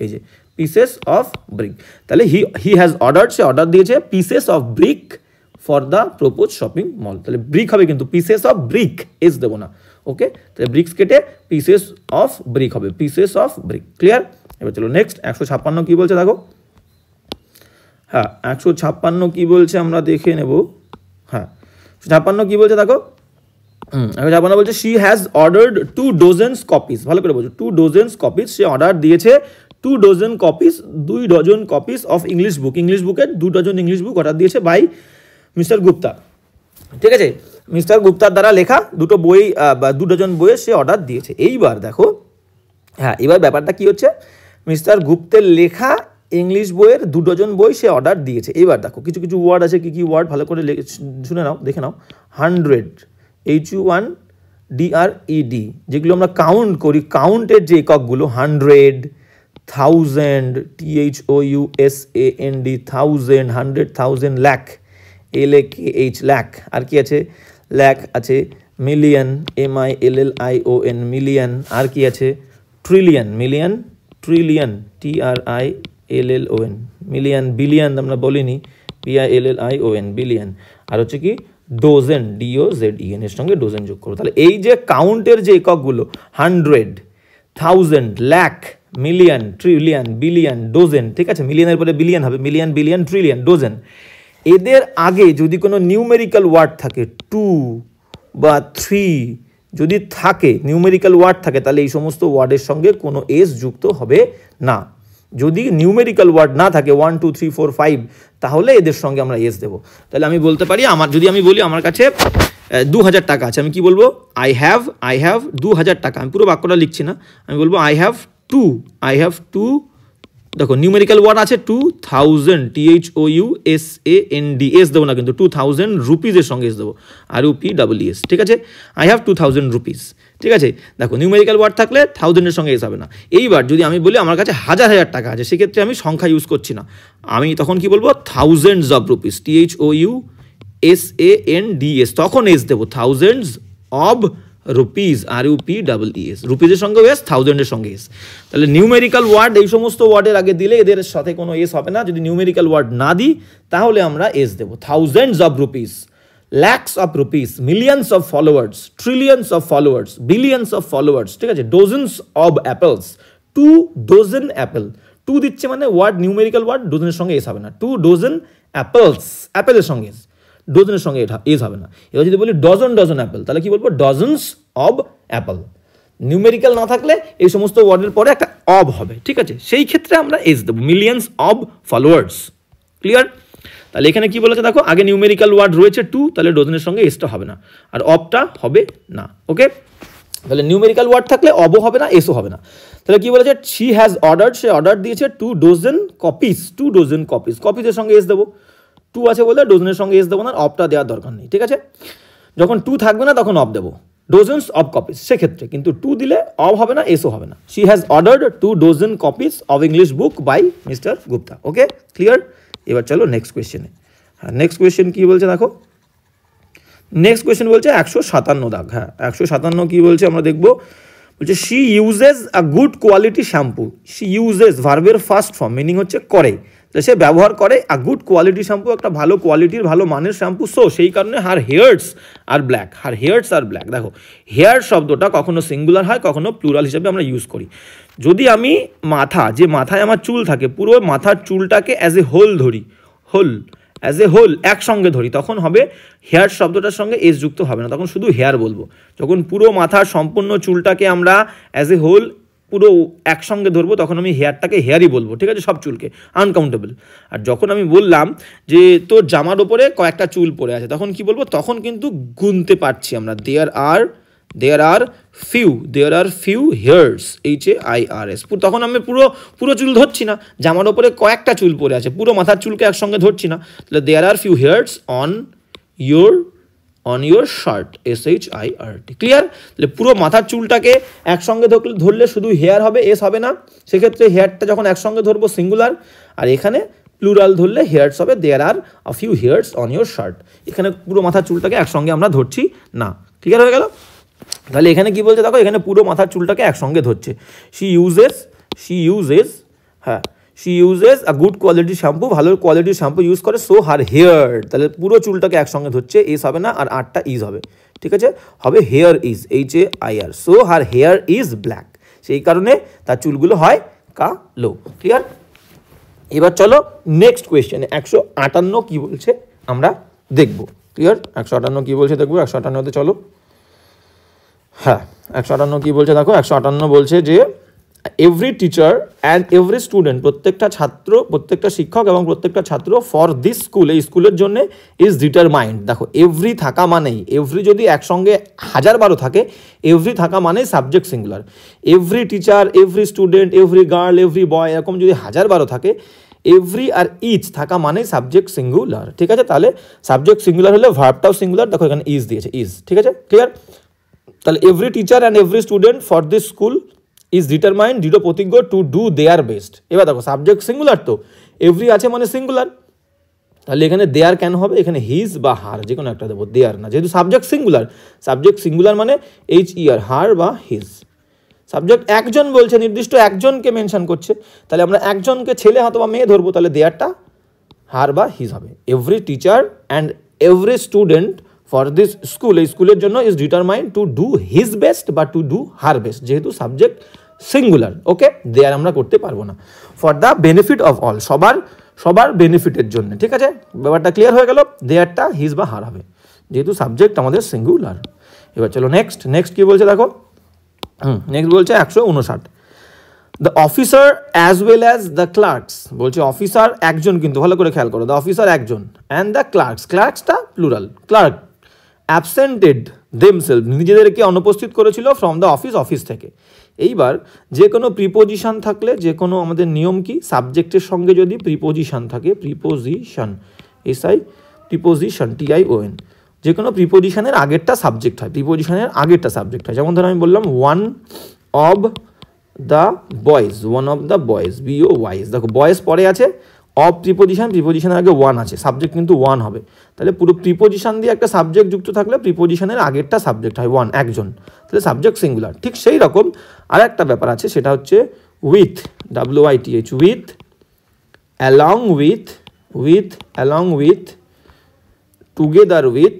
S1: এই যে পিসেস অফ ব্রিক। তাহলে হি হ্যাজ অর্ডার্ড, সে অর্ডার দিয়েছে pieces of brick for the propose shopping mall. তাহলে ব্রিক হবে, কিন্তু পিসেস অফ ব্রিক এস দেবো না, ওকে। তাহলে ব্রিক্স কেটে পিসেস অফ ব্রিক হবে, পিসেস অফ ব্রিক, ক্লিয়ার। এবার চলো নেক্সট 156 কি বলছে দেখো, হ্যাঁ 156 কি বলছে আমরা দেখে নেব। হ্যাঁ 156 কি বলছে দেখো, 156 বলছে she has ordered 2 dozens copies, ভালো করে বলছো, 2 ডজনস কপিস, সে অর্ডার দিয়েছে 2 dozen copies, 2 dozen copies of English বুকের 2 ডজন ইংলিশ বুক অর্ডার দিয়েছে বাই মিস্টার গুপ্তা, ঠিক আছে। মিস্টার গুপ্তার দ্বারা লেখা দুটো বই বা 2 ডজন বইয়ের সে অর্ডার দিয়েছে। এইবার দেখো, হ্যাঁ এবার ব্যাপারটা কি হচ্ছে, মিস্টার গুপ্তের লেখা ইংলিশ বইয়ের 2 ডজন বই সে অর্ডার দিয়েছে। এইবার দেখো কিছু ওয়ার্ড আছে, কি ওয়ার্ড ভালো করে শুনে নাও, দেখে নাও। 100, HUNDRED, যেগুলো আমরা কাউন্ট করি, কাউন্টের যে এককগুলো, 100, 1000, THOUSAND, 1000, 100,000, লাখ, LAKH, লাখ, আর কি আছে, লাখ আছে, মিলিয়ন, MILLION, মিলিয়ন, আর কি আছে, ট্রিলিয়ন, TRILLION, মিলিয়ন, বিলিয়ন আমরা বলিনি, BILLION, বিলিয়ন, আর হচ্ছে কি ডোজেন, DOZEN এর সঙ্গে ডোজেন যোগ করবো। তাহলে এই যে কাউন্টের যে এককগুলো 100, 1000, লাখ, মিলিয়ন, ট্রিলিয়ন, বিলিয়ন, ডোজেন, ঠিক আছে, মিলিয়নের পরে বিলিয়ন হবে, মিলিয়ন, বিলিয়ন, ট্রিলিয়ন, ডোজেন, এদের আগে যদি কোনো নিউমেরিক্যাল ওয়ার্ড থাকে 2 বা 3 যদি থাকে, নিউমেরিক্যাল ওয়ার্ড থাকে, তাহলে এই সমস্ত ওয়ার্ডের সঙ্গে কোনো এস যুক্ত হবে না। যদি নিউমেরিক্যাল ওয়ার্ড না থাকে 1 2 3 4 5, তাহলে এদের সঙ্গে আমরা এস দেবো। তাহলে আমি বলতে পারি, যদি আমি বলি আমার কাছে 2000 টাকা আছে, আমি কি বলবো? আই হ্যাভ 2000 টাকা। আমি পুরো বাক্যটা লিখছি না, আমি বলবো আই হ্যাভ টু, দেখো নিউমেরিক্যাল ওয়ার্ড আছে 2000, THOUSAND, এস দেবো না কিন্তু, 2000 রুপিজের সঙ্গে এস দেবো, RUPEES, ঠিক আছে, আই হ্যাভ 2000 রুপিস, ঠিক আছে। দেখো নিউমেরিক্যাল ওয়ার্ড থাকলে 1000-এর সঙ্গে এস হবে না। এইবার যদি আমি বলি আমার কাছে হাজার টাকা আছে, সেক্ষেত্রে আমি সংখ্যা ইউজ করছি না, আমি তখন কি বলবো? থাউজেন্ডস অফ রুপিস, THOUSANDS, তখন এস দেবো, থাউজেন্ডস অব রুপিস, RUPEES, রুপিজের সঙ্গে এস, থাউজেন্ডের সঙ্গে এস। তাহলে নিউমেরিক্যাল ওয়ার্ড এই সমস্ত ওয়ার্ডের আগে দিলে এদের সাথে কোনো এস হবে না। যদি নিউমেরিক্যাল ওয়ার্ড না দিই তাহলে আমরা এস দেবো। Thousands of rupees, lakhs of rupees, millions of followers, trillions of followers, billions of followers, ঠিক আছে, dozens of apples, 2 dozen apple, 2 দিচ্ছে মানে ওয়ার্ড নিউমেরিক্যাল ওয়ার্ড, ডজনের সঙ্গে এস হবে না, 2 dozen apples, অ্যাপেলের সঙ্গে এস, ডজনের সঙ্গে এস হবে না। এবার যদি বলি ডজন অ্যাপেল, তাহলে কি বলবো? Dozens of Apple. নিউমেরিক্যাল না থাকলে এই সমস্ত ওয়ার্ডের পরে একটা অব হবে, ঠিক আছে, সেই ক্ষেত্রে আমরা এস দেবো, মিলিয়ন্স অব ফলোয়ার্স। ক্লিয়ার? তাহলে এখানে কি বলেছে দেখো, আগে নিউমেরিক্যাল ওয়ার্ড রয়েছে 2, তাহলে ডজনের সঙ্গে এসটা হবে না, আর অবটা হবে না। ওকে, তাহলে নিউমেরিক্যাল ওয়ার্ড থাকলে অবও হবে না, এসও হবে না। তাহলে কি বলেছে? শি হ্যাজ অর্ডার্ড, সে অর্ডার দিয়েছে 2 dozen কপিস, 2 dozen কপিস, কপিসের সঙ্গে এস দেবো, 2 আছে বলে ডজনের সঙ্গে এস দেবো না, অবটা দেওয়ার দরকার নেই, ঠিক আছে। যখন 2 থাকবে না তখন অব দেবো, ডজনস অফ কপিস, সেক্ষেত্রে কিন্তু 2 দিলে অব হবে না, এসও হবে না। She has ordered 2 dozen copies of English book by Mister Gupta. Okay, clear? এবার চলো নেক্সট কোয়েশ্চেনে। হ্যাঁ, নেক্সট কোয়েশ্চেন কী বলছে দেখো, নেক্সট কোয়েশ্চেন বলছে 157 দাগ। হ্যাঁ, 157 কী বলছে আমরা দেখবো। বলছে she uses a good quality shampoo, she uses ভার্বের ফার্স্ট ফর্ম, মিনিং হচ্ছে করে, সে ব্যবহার করে আ গুড কোয়ালিটি শ্যাম্পু, একটা ভালো কোয়ালিটির ভালো মানের শ্যাম্পু, সো সেই কারণে হার হেয়ার্স আর ব্ল্যাক, হার হেয়ার্স আর ব্ল্যাক। দেখো হেয়ার শব্দটা কখনো সিঙ্গুলার হয়, কখনো প্লুরাল হিসেবে আমরা ইউজ করি। যদি আমি মাথা, যে মাথায় আমার চুল থাকে, পুরো মাথার চুলটাকে অ্যাজ এ হোল ধরি, অ্যাজ এ হোল একসঙ্গে ধরি, তখন হবে হেয়ার শব্দটার সঙ্গে এস যুক্ত হবে না, তখন শুধু হেয়ার বলবো। যখন পুরো মাথার সম্পূর্ণ চুলটাকে আমরা অ্যাজ এ হোল পুরো একসঙ্গে ধরবো, তখন আমি হেয়ারটাকে হেয়ারই বলবো, ঠিক আছে, সব চুলকে, আনকাউন্টেবল। আর যখন আমি বললাম যে তোর জামার ওপরে কয়েকটা চুল পড়ে আছে, তখন কি বলবো? তখন কিন্তু গুনতে পারছি আমরা, দেয়ার আর ফিউ হেয়ার্স, HAIRS, তখন আমি পুরো চুল ধরছি না, জামার ওপরে কয়েকটা চুল পড়ে আছে, পুরো মাথার চুলকে একসঙ্গে ধরছি না। তাহলে there are few hairs on your shirt, SHIRT। Clear? তাহলে পুরো মাথার চুলটাকে একসঙ্গে ধরলে শুধু হেয়ার হবে, এস হবে না। সেক্ষেত্রে হেয়ারটা যখন একসঙ্গে ধরবো সিঙ্গুলার, আর এখানে প্লুরাল ধরলে হেয়ার্স হবে, there are a few hairs on your shirt. এখানে পুরো মাথার চুলটাকে একসঙ্গে আমরা ধরছি না। ক্লিয়ার হয়ে গেল? তাহলে এখানে কি বলছে দেখো, এখানে পুরো মাথার চুলটাকে একসঙ্গে ধরছে। She uses a good quality shampoo, ভালো কোয়ালিটির শ্যাম্পু ইউজ করে, সো হার হেয়ার, তাহলে পুরো চুলটাকে একসঙ্গে ধরছে, এস হবে না, আর আরটা ইজ হবে, ঠিক আছে, হবে hair is, HAIR, so her hair is black, সেই কারণে তার চুলগুলো হয় কালো। ক্লিয়ার? এবার চলো নেক্সট কোয়েশ্চেনে 158 কি বলছে আমরা দেখবো। ক্লিয়ার? 158 কি বলছে দেখবো। 158তে চলো। হ্যাঁ, 158 কি বলছে দেখো। 158 বলছে যে every teacher and every student, প্রত্যেকটা ছাত্র, প্রত্যেকটা শিক্ষক এবং প্রত্যেকটা ছাত্র, ফর দিস স্কুল, এই স্কুলের জন্য, ইজ ডিটারমাইন্ড। দেখো এভরি থাকা মানেই, এভরি যদি একসঙ্গে 1012 থাকে, এভরি থাকা মানেই subject singular. Every teacher, every student, every girl, every বয়, এরকম যদি 1012 থাকে, এভরি আর ইচ থাকা মানেই সাবজেক্ট সিঙ্গুলার, ঠিক আছে। তাহলে সাবজেক্ট সিঙ্গুলার হলে ভার্বটাও সিঙ্গুলার, দেখো এখানে ইজ দিয়েছে, ইজ, ঠিক আছে। ক্লিয়ার? তাহলে every teacher and every student for this school is determined, দৃঢ় প্রতিজ্ঞ, টু ডু দেয়ার বেস্ট। এবার দেখো সাবজেক্ট সিঙ্গুলার, তো এভরি আছে মানে সিঙ্গুলার, তাহলে এখানে দেয়ার কেন হবে? এখানে হিজ বা হার, যে কোনো একটা দেবো, দেয়ার না, যেহেতু সাবজেক্ট সিঙ্গুলার মানে HER, হার বা হিজ। সাবজেক্ট একজন বলছে, নির্দিষ্ট একজনকে মেনশন করছে, তাহলে আমরা একজনকে ছেলে অথবা মেয়ে ধরবো, তাহলে দেয়ারটা হার বা হিজ হবে। Every teacher and every student for this school, এই স্কুলের জন্য is determined to do his best বা টু ডু হার বেস্ট, যেহেতু সাবজেক্ট সিঙ্গুলার, ওকে, দেয়ার আমরা করতে পারবো না। For the benefit of all, সবার বেনিফিটের জন্য, ঠিক আছে, ব্যাপারটা ক্লিয়ার হয়ে গেল। দেয়ারটা হিজ বা হার হবে, যেহেতু সাবজেক্ট আমাদের সিঙ্গুলার। এবার চলো নেক্সট কি বলছে দেখো, নেক্সট বলছে 159, the officer as well as the clerks, বলছে অফিসার একজন, কিন্তু ভালো করে খেয়াল করো, দ্য অফিসার একজন, অ্যান্ড দ্য ক্লার্কসটা প্লুরাল, ক্লার্ক অ্যাবসেন্টেড দেমসেলফ, নিজেদেরকে অনুপস্থিত করেছিল ফ্রম দ্য অফিস থেকে। এইবার যে কোনো প্রিপোজিশন থাকলে, যে কোনো আমাদের নিয়ম কি, সাবজেক্টের সঙ্গে যদি প্রিপোজিশন থাকে, প্রিপোজিশন TION, যে কোনো প্রিপোজিশনের আগেরটা সাবজেক্ট হয়, যেমন ধরো আমি বললাম one of the boys, BOYS, দেখো বয়েজ পরে আছে, অফ প্রিপোজিশনের আগে ওয়ান আছে, সাবজেক্ট কিন্তু ওয়ান হবে। তাহলে পুরো প্রিপোজিশন দিয়ে একটা সাবজেক্ট যুক্ত থাকলে প্রিপোজিশনের আগেরটা সাবজেক্ট হয় ওয়ান, একজন, তাহলে সাবজেক্ট সিঙ্গুলার। ঠিক সেই রকম আর একটা ব্যাপার আছে, সেটা হচ্ছে with, WITH, with, along with, together with,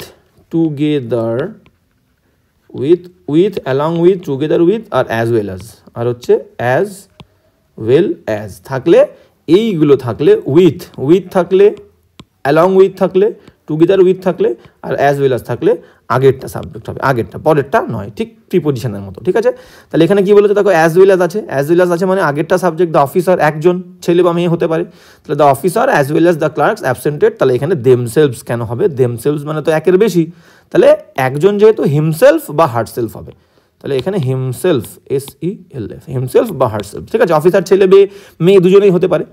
S1: along with, together with, আর অ্যাজ ওয়েল আর হচ্ছে অ্যাজ ওয়েল অ্যাজ থাকলে, এইগুলো থাকলে, উইথ থাকলে, অ্যালং উইথ থাকলে, টুগেদার উইথ থাকলে, আর অ্যাজ ওয়েল অ্যাজ থাকলে আগেরটা সাবজেক্ট হবে, আগেরটা, পরেরটা নয়, ঠিক প্রিপোজিশনের মতো, ঠিক আছে। তাহলে এখানে কি বলেছে দেখো, অ্যাজ ওয়েল অ্যাজ আছে মানে আগেরটা সাবজেক্ট দ্য অফিসার একজন, ছেলে বা মেয়ে হতে পারে, তাহলে the officer as well as the clerks অ্যাবসেন্টেড, তাহলে এখানে দেমসেলভস কেন হবে, দেমসেলভস মানে তো একের বেশি, তাহলে একজন যেহেতু হিমসেলফ বা হারসেলফ হবে, তাহলে এখানে হিমসেলফ, SELF, হিমসেলফ বা হারসেলফ, ঠিক আছে। অফিসার ছেলে মেয়ে দুজনেই হতে পারে,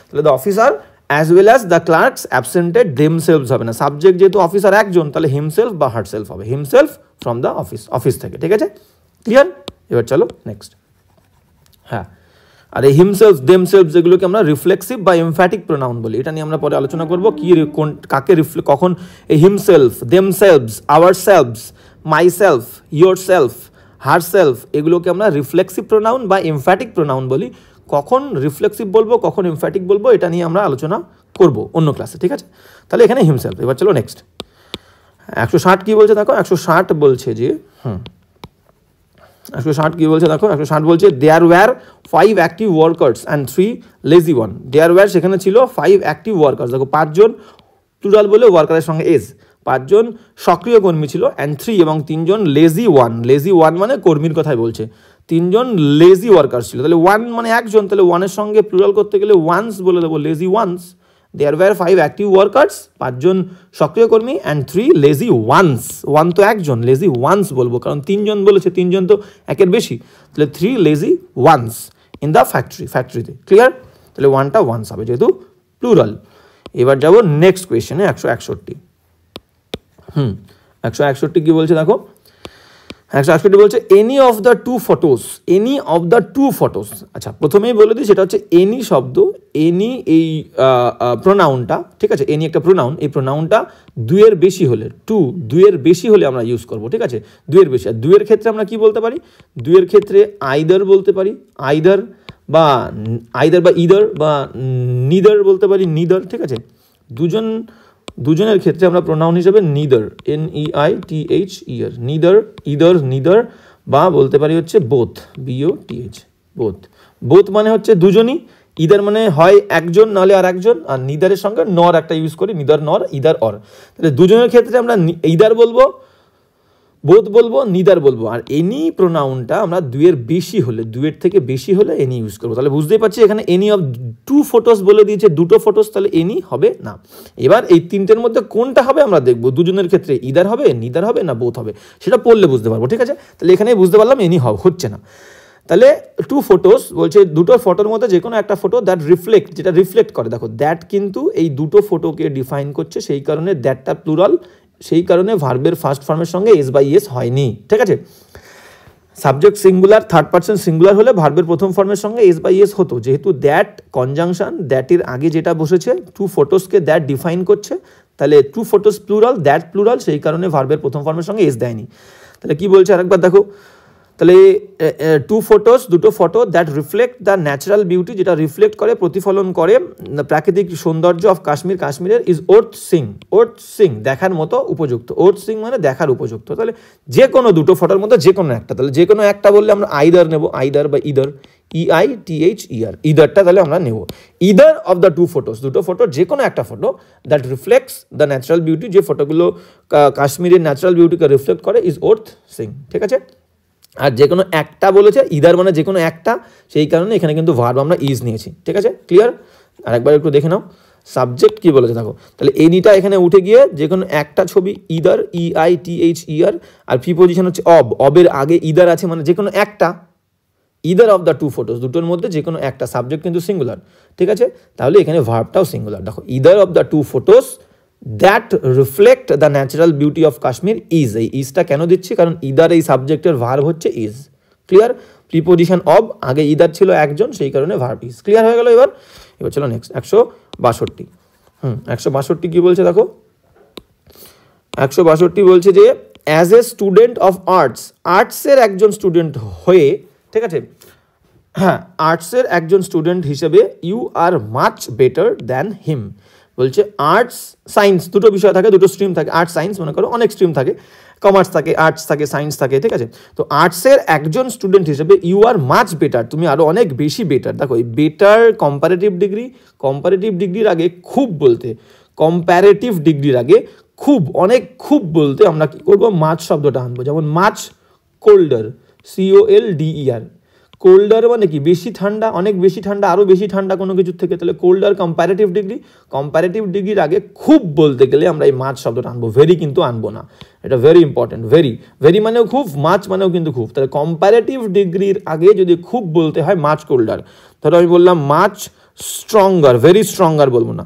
S1: তাহলে the officer as well as the clerks অ্যাবসেন্টেড themselves হবে না, সাবজেক্ট যেহেতু অফিসার একজন, তাহলে হিমসেলফ বা হারসেলফ হবে, হিমসেলফ ফ্রম দ্য অফিস থেকে, ঠিক আছে, ক্লিয়ার। এবার চলো নেক্সট, হ্যাঁ, আর এই হিমসেলফ দেমসেলফ যেগুলোকে আমরা রিফ্লেক্সিভ বা এমফ্যাটিক প্রোনাউন বলি, এটা নিয়ে আমরা পরে আলোচনা করবো, কি কাকে কখন এই himself, themselves, ourselves, myself, yourself, herself, এগুলোকে আমরা রিফ্লেক্সিভ প্রোনাউন বা এমফ্যাটিক প্রোনাউন বলি। কখন রিফ্লেক্সিভ বলবো, কখন এমফ্যাটিক বলবো, এটা নিয়ে আমরা আলোচনা করব অন্য ক্লাসে, ঠিক আছে। তাহলে এখানে হিমসেলফ। এবার চলো নেক্সট 160 কি বলছে দেখো, 160 বলছে যে 160 কি বলছে দেখো, 160 বলছে there were 5 active workers and 3 lazy one. There were সেখানে ছিল 5 অ্যাক্টিভ ওয়ার্কার্স, দেখো 5 জন, প্লুরাল বলে ওয়ার্কারের সঙ্গে এজ, 5 জন সক্রিয় কর্মী ছিল, অ্যান্ড 3 এবং 3 জন লেজি ওয়ান মানে কর্মীর কথাই বলছে, 3 জন লেজি ওয়ার্কার্স ছিল, তাহলে 1 মানে একজন, তাহলে 1-এর সঙ্গে প্লুরাল করতে গেলে ওয়ান্স বলে দেবো, lazy once. There were 5 active workers, 5 জন সক্রিয় কর্মী, অ্যান্ড 3 লেজি ওয়ান্স, 1 তো একজন, লেজি ওয়ান্স বলবো, কারণ 3 জন বলেছে, 3 জন তো একের বেশি, তাহলে 3 লেজি ওয়ান্স ইন দ্য ফ্যাক্টরিতে, ক্লিয়ার। তাহলে 1টা ওয়ান্স হবে যেহেতু প্লুরাল। এবার যাবো নেক্সট কোয়েশ্চেনে 161। 161 কি বলছে দেখো, 161 বলছে any of the two photos, আচ্ছা প্রথমেই বলে দিই, সেটা হচ্ছে এনি শব্দ, এনি এই প্রোনাউনটা, ঠিক আছে, এনি একটা প্রোনাউন, এই প্রোনাউনটা 2-এর বেশি হলে, 2-এর বেশি হলে আমরা ইউজ করবো, ঠিক আছে, 2-এর বেশি। আর 2-এর ক্ষেত্রে আমরা কি বলতে পারি, 2-এর ক্ষেত্রে আইদার বলতে পারি, আইদার বা ইদার বা নিদার বলতে পারি, নিদার, ঠিক আছে। দুজনের ক্ষেত্রে আমরা প্রোনাউন হিসেবে নিদার, NEITHER, নিদার, বা বলতে পারি হচ্ছে বোথ, BOTH, বোথ মানে হচ্ছে দুজনই, ইদার মানে হয় একজন নাহলে আর একজন, আর নিদারের সঙ্গে নর একটা ইউজ করি, নিদার নর, ইদার অর। তাহলে দুজনের ক্ষেত্রে আমরা ইদার বলবো, বোথ বলবো, নিদার বলবো। আর এনি প্রোনাউনটা আমরা 2-এর বেশি হলে, 2-এর থেকে বেশি হলে এনি ইউজ করবো। তাহলে বুঝতেই পারছি এখানে এনি অফ 2 ফটোস বলে দিয়েছে, 2টো ফটোস, তাহলে এনি হবে না। এবার এই 3টের মধ্যে কোনটা হবে আমরা দেখবো, দুজনের ক্ষেত্রে ইদার হবে, নিদার হবে, না বোথ হবে, সেটা পড়লে বুঝতে পারবো, ঠিক আছে। তাহলে এখানে বুঝতে পারলাম এনি হচ্ছে না। তাহলে 2 ফটোস বলছে, 2টো ফটোর মধ্যে যে কোনো একটা ফটো যেটা রিফ্লেক্ট করে, দেখো দ্যাট কিন্তু এই 2টো ফটোকে ডিফাইন করছে, সেই কারণে দ্যাটটা প্লুরাল, সেই কারণে ভার্বের ফার্স্ট ফর্মের সঙ্গে S/S হয়নি, ঠিক আছে। Subject singular, third person singular হলে ভার্বের প্রথম ফর্মের সঙ্গে S/S হতো, যেহেতু দ্যাট কনজাংশন, দ্যাটের আগে যেটা বসেছে, 2 ফটোসকে দ্যাট ডিফাইন করছে, তাহলে 2 ফটোস প্লুরাল, দ্যাট প্লুরাল, সেই কারণে ভার্বের প্রথম ফর্মের সঙ্গে S দেয়নি। তাহলে কি বলছে আরেকবার দেখো, তাহলে টু ফটোস, দুটো photo that reflect the natural beauty, যেটা রিফ্লেক্ট করে, প্রতিফলন করে প্রাকৃতিক সৌন্দর্য অফ কাশ্মীর, কাশ্মীরের, is worth Singh, worth Singh দেখার মতো উপযুক্ত, ওর্থ সিং মানে দেখার উপযুক্ত। তাহলে যে কোনো দুটো ফটোর মধ্যে যে কোনো একটা, তাহলে যে কোনো একটা বললে আমরা আইদার নেব, আইদার বা ইদার, EITHER, ইদারটা তাহলে আমরা নেব। Either of the two photos, দুটো ফটো যে কোনো একটা photo that reflects the natural beauty, যে ফটোগুলো কাশ্মীরের ন্যাচারাল বিউটিকে রিফ্লেক্ট করে, ইজ ওর্থ সিং। ঠিক আছে, আর যে কোনো একটা বলেছে, ইদার মানে যে কোনো একটা, সেই কারণে এখানে কিন্তু ভার্ব আমরা ইজ নিয়েছি। ঠিক আছে, ক্লিয়ার? আরেকবার একটু দেখে নাও সাবজেক্ট কি বলেছে দেখো, তাহলে এনিটা এখানে উঠে গিয়ে যে কোনো একটা ছবি, ইদার, EITHER, আর প্রিপোজিশন হচ্ছে অব, অবের আগে ইদার আছে মানে যে কোনো একটা, either of the two photos, দুটোর মধ্যে যে কোনো একটা, সাবজেক্ট কিন্তু সিঙ্গুলার। ঠিক আছে, তাহলে এখানে ভার্বটাও সিঙ্গুলার। দেখো either of the two photos that reflect the natural beauty of Kashmir is, এই ইজটা কেন দিচ্ছি, কারণ ইদার এই সাবজেক্টের ভার্ব হচ্ছে ইজ। ক্লিয়ার? প্রিপোজিশন অব, আগে ইদার ছিল একজন, সেই কারণে ভার্ব ইজ। ক্লিয়ার হয়ে গেল? এবার চলো নেক্সট 162। 162 কি বলছে দেখো, 162 বলছে যে as a student of arts, আর্টসের একজন স্টুডেন্ট হয়ে, ঠিক আছে, হ্যাঁ, আর্টসের একজন স্টুডেন্ট হিসেবে you are much better than him. বলছে আর্টস সায়েন্স দুটো বিষয় থাকে, দুটো স্ট্রিম থাকে, আর্টস সায়েন্স মনে করো, অনেক স্ট্রিম থাকে, কমার্স থাকে, আর্টস থাকে, সায়েন্স থাকে। ঠিক আছে, তো আর্টসের একজন স্টুডেন্ট হিসেবে ইউ আর মাচ বেটার, তুমি আরও অনেক বেশি বেটার। দেখো এই বেটার কম্পারেটিভ ডিগ্রি, কম্পারেটিভ ডিগ্রির আগে খুব বলতে, কম্প্যারেটিভ ডিগ্রির আগে খুব, অনেক খুব বলতে আমরা কী করবো, মাছ শব্দটা আনবো। যেমন মাছ কোল্ডার, COLDER, কোল্ডার মানে কি বেশি ঠান্ডা, অনেক বেশি ঠান্ডা, আরও বেশি ঠান্ডা কোনো কিছুর থেকে, তাহলে কোল্ডার কম্প্যারেটিভ ডিগ্রি। কম্প্যারেটিভ ডিগ্রির আগে খুব বলতে গেলে আমরা এই মাছ শব্দটা আনবো, ভেরি কিন্তু আনবো না, এটা ভেরি ইম্পর্টেন্ট। ভেরি, ভেরি মানেও খুব, মাছ মানেও কিন্তু খুব, তাহলে কম্প্যারেটিভ ডিগ্রির আগে যদি খুব বলতে হয় মাছ কোল্ডার। ধরো আমি বললাম মাছ স্ট্রঙ্গার, ভেরি স্ট্রঙ্গার বলবো না,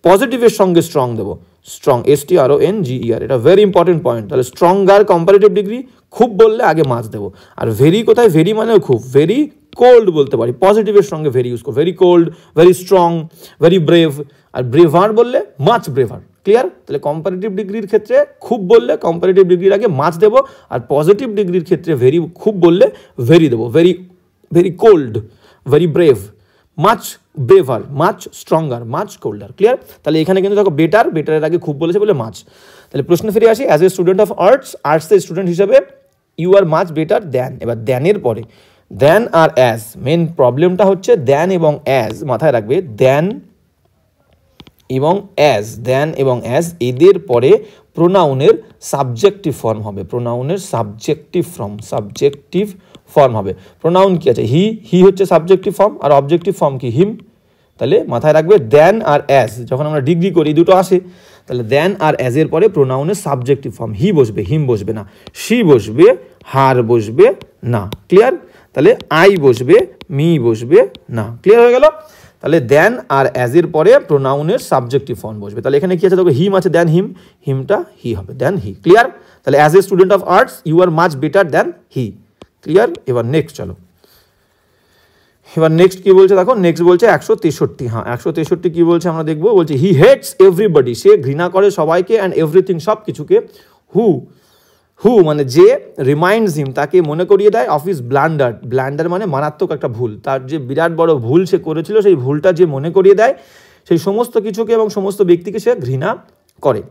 S1: পজিটিভের সঙ্গে স্ট্রং দেবো, স্ট্রং, STRONGER, এটা ভেরি ইম্পর্টেন্ট পয়েন্ট। তাহলে স্ট্রঙ্গার কম্পারেটিভ ডিগ্রি, খুব বললে আগে মাছ দেবো। আর ভেরি কোথায়, ভেরি মানেও খুব, ভেরি কোল্ড বলতে পারি, পজিটিভের সঙ্গে ভেরি ইউজ করো, very cold, very strong, very brave. আর ব্রেভার বললে মাচ ব্রেভার। ক্লিয়ার? তাহলে কম্পারেটিভ ডিগ্রির ক্ষেত্রে খুব বললে কম্পারেটিভ ডিগ্রির আগে মাছ দেবো, আর পজিটিভ ডিগ্রির ক্ষেত্রে ভেরি খুব বললে ভেরি দেবো, very very cold, very brave, much braver, much stronger, much colder. Clear? তাহলে এখানে কিন্তু দেখো বেটার, বেটারের আগে খুব বলেছে বলে মাচ। তাহলে প্রশ্ন ফিরে আসি, as a student of arts, আর্টসের স্টুডেন্ট হিসাবে you are much better than. এবার দ্যানের পরে দ্যান আর অ্যাজ, মেন প্রবলেমটা হচ্ছে দ্যান এবং অ্যাজ, মাথায় রাখবে দ্যান এবং অ্যাজ, দ্যান এবং অ্যাজ এদের পরে প্রোনাউনের সাবজেক্টিভ ফর্ম হবে, প্রোনাউনের সাবজেক্টিভ ফর্ম হবে। প্রোনাউন কি আছে, হি হচ্ছে সাবজেক্টিভ ফর্ম, আর অবজেক্টিভ ফর্ম কি, হিম। তাহলে মাথায় রাখবে দ্যান আর অ্যাজ, যখন আমরা ডিগ্রি করি দুটো আসে, তাহলে দ্যান আর অ্যাজের পরে প্রোনাউনের সাবজেক্টিভ ফর্ম, হি বসবে, হিম বসবে না, শি বসবে, হার বসবে না। ক্লিয়ার? তাহলে আই বসবে, মি বসবে না। ক্লিয়ার হয়ে গেল? তাহলে দ্যান আর অ্যাজের পরে প্রোনাউনের সাবজেক্টিভ ফর্ম বসবে। তাহলে এখানে কি আছে দেখো, হিম আছে, দ্যান হিম, হিমটা হি হবে, দ্যান হি। ক্লিয়ার? তাহলে as a student of arts you are much better than he. Clear? এবার নেক্সট চলো, এবার নেক্সট কি বলছে দেখো, নেক্সট বলছে 163। হ্যাঁ, 163 কি বলছে আমরা দেখবো। বলছে হি হেটস এভরিবডি, সে ঘৃণা করে সবাইকে, অ্যান্ড এভরিথিং, সব কিছুকে, হু মানে যে, রিমাইন্ডস হিম তাকে মনে করিয়ে দেয়, অফ হিজ ব্লান্ডার, ব্লান্ডার মানে মারাত্মক একটা ভুল, তার যে বিরাট বড় ভুল সে করেছিল, সেই ভুলটা যে মনে করিয়ে দেয়, সেই সমস্ত কিছুকে এবং সমস্ত ব্যক্তিকে সে ঘৃণা করে।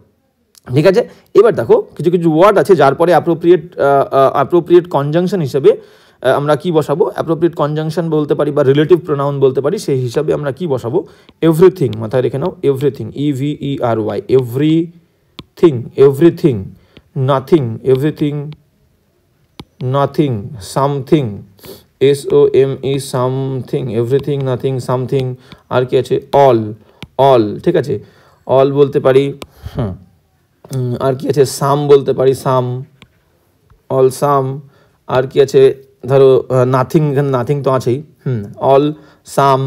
S1: ঠিক আছে, এবার দেখো কিছু কিছু ওয়ার্ড আছে যার পরে অ্যাপ্রোপ্রিয়েট কনজাংশন হিসেবে আমরা কি বসাবো, অ্যাপ্রোপ্রিয়েট কনজাংশন বলতে পারি বা রিলেটিভ প্রোনাউন বলতে পারি, সেই হিসাবে আমরা কি বসাবো, এভরিথিং। মাথায় রেখে নাও, everything, EVERY, everything, everything, nothing, everything, nothing, something, SOME, something, everything, nothing, something. আর কি আছে, অল, ঠিক আছে, অল বলতে পারি। আর কি আছে, সাম বলতে পারি, সাম, অল, সাম। আর কি আছে ধরো, নাথিং, নাথিং তো আছেই, all, some,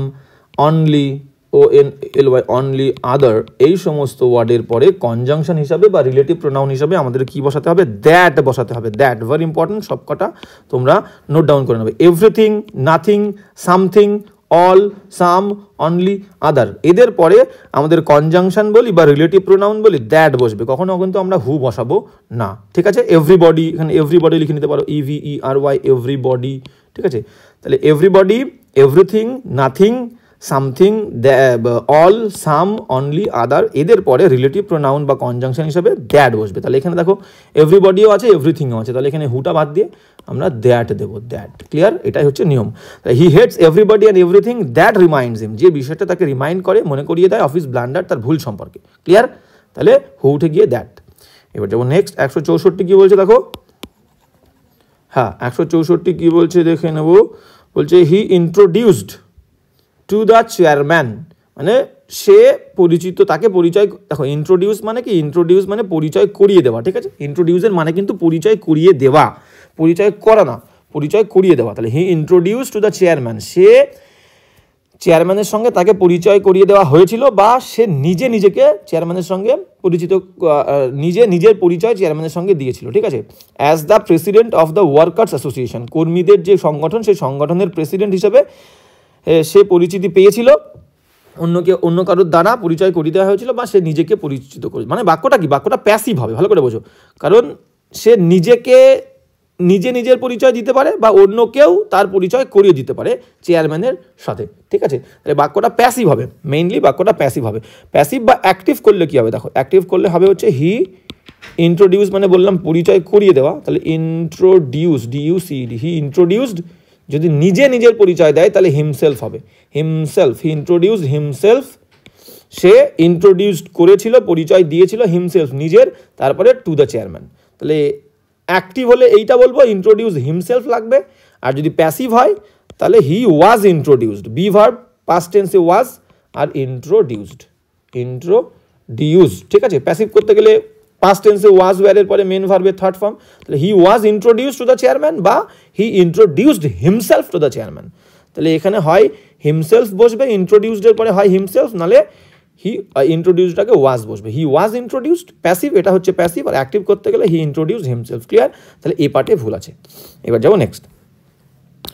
S1: only, ONLY, only, আদার। এই সমস্ত ওয়ার্ডের পরে কনজাংশন হিসাবে বা রিলেটিভ প্রোনাউন হিসাবে আমাদের কি বসাতে হবে, দ্যাট বসাতে হবে। দ্যাট ভেরি ইম্পর্টেন্ট, সবকটা তোমরা নোট ডাউন করে নেবে। Everything, nothing, something, all, some, only, other, এদের পরে আমাদের কনজাংশন বলি বা রিলেটিভ প্রোনাউন বলি দ্যাট বসবে, কখনো কিন্তু আমরা হু বসাবো না, ঠিক আছে। এভরিবডি, এখানে এভরিবডি লিখে নিতে পারো, EVERY, এভরিবডি, ঠিক আছে। তাহলে everybody, everything, nothing, something, all, some, only, other, এদের পরে রিলেটিভ প্রোনাউন বা কনজাংশন হিসেবে দ্যাট বসবে। তাহলে এখানে দেখো এভরিবডিও আছে, এভরিথিংও আছে, তাহলে এখানে হুটা বাদ দিয়ে আমরা দ্যাট দেবো, দ্যাট, ক্লিয়ার? এটাই হচ্ছে নিয়ম। He hates everybody and everything that reminds him, যে বিষয়টা তাকে রিমাইন্ড করে, মনে করিয়ে দেয় অফিস ব্লান্ডার, তার ভুল সম্পর্কে, ক্লিয়ার? তাহলে হু উঠে গিয়ে দ্যাট। এবার যাবো নেক্সট, 164 কি বলছে দেখো, হ্যাঁ 164 কি বলছে দেখে নেবো, বলছে হি ইন্ট্রোডিউসড টু দ্য চেয়ারম্যান, মানে সে পরিচিত, তাকে পরিচয়, দেখো ইন্ট্রোডিউস মানে কি, ইন্ট্রোডিউস মানে পরিচয় করিয়ে দেওয়া, ঠিক আছে। ইন্ট্রোডিউসের মানে কিন্তু পরিচয় করিয়ে দেওয়া, পরিচয় করা না, পরিচয় করিয়ে দেওয়া। তাহলে হি ইন্ট্রোডিউস টু দ্য চেয়ারম্যান, সে চেয়ারম্যানের সঙ্গে তাকে পরিচয় করিয়ে দেওয়া হয়েছিল, বা সে নিজে নিজেকে চেয়ারম্যানের সঙ্গে পরিচিত, নিজের পরিচয় চেয়ারম্যানের সঙ্গে দিয়েছিল, ঠিক আছে। As the president of the workers association, কর্মীদের যে সংগঠন, সেই সংগঠনের প্রেসিডেন্ট হিসেবে সে পরিচিতি পেয়েছিল, অন্য কারোর দ্বারা পরিচয় করিয়ে দেওয়া হয়েছিল, বা সে নিজেকে পরিচিত করে, মানে বাক্যটা কি, বাক্যটা প্যাসিভ হবে, ভালো করে বোঝো, কারণ সে নিজের পরিচয় দিতে পারে, বা অন্য কেউ তার পরিচয় করিয়ে দিতে পারে চেয়ারম্যানের সাথে, ঠিক আছে। তাহলে বাক্যটা প্যাসিভ হবে, মেইনলি বাক্যটা প্যাসিভ হবে। প্যাসিভ বা অ্যাক্টিভ করলে কি হবে দেখো, অ্যাক্টিভ করলে হবে হচ্ছে হি ইন্ট্রোডিউস, মানে বললাম পরিচয় করিয়ে দেওয়া, তাহলে ইন্ট্রোডিউস, DUCED, হি ইন্ট্রোডিউসড, যদি নিজের পরিচয় দেয় তাহলে হিমসেলফ হবে, হিমসেলফ, হি ইন্ট্রোডিউসড হিমসেলফ, সে ইন্ট্রোডিউসড করেছিল, পরিচয় দিয়েছিল হিমসেলফ, নিজের, তারপরে টু দ্য চেয়ারম্যান। তাহলে অ্যাক্টিভ হলে এইটা বলবো, ইন্ট্রোডিউস হিমসেলফ লাগবে, আর যদি প্যাসিভ হয় তাহলে he was introduced, be verb past টেন্সে ওয়াজ, আর ইন্ট্রোডিউসড, ঠিক আছে। প্যাসিভ করতে গেলে পাস্ট টেন্সে ওয়াজ ওয়্যারের পরে মেন ভার্বের থার্ড ফর্ম, তাহলে he was introduced to the chairman, বা he introduced himself to the chairman. তাহলে এখানে হয় হিমসেলফ বসবে, ইন্ট্রোডিউসডের পরে হয় হিমসেলফ, নালে হি ইন্ট্রোডিউসডটাকে ওয়াজ বসবে, হি ওয়াজ ইন্ট্রোডিউসড, প্যাসিভ, এটা হচ্ছে প্যাসিভ, আর অ্যাক্টিভ করতে গেলে হি ইন্ট্রোডিউসড হিমসেলফ, ক্লিয়ার? তাহলে এই পার্টে ভুল আছে। এবার যাবো নেক্সট,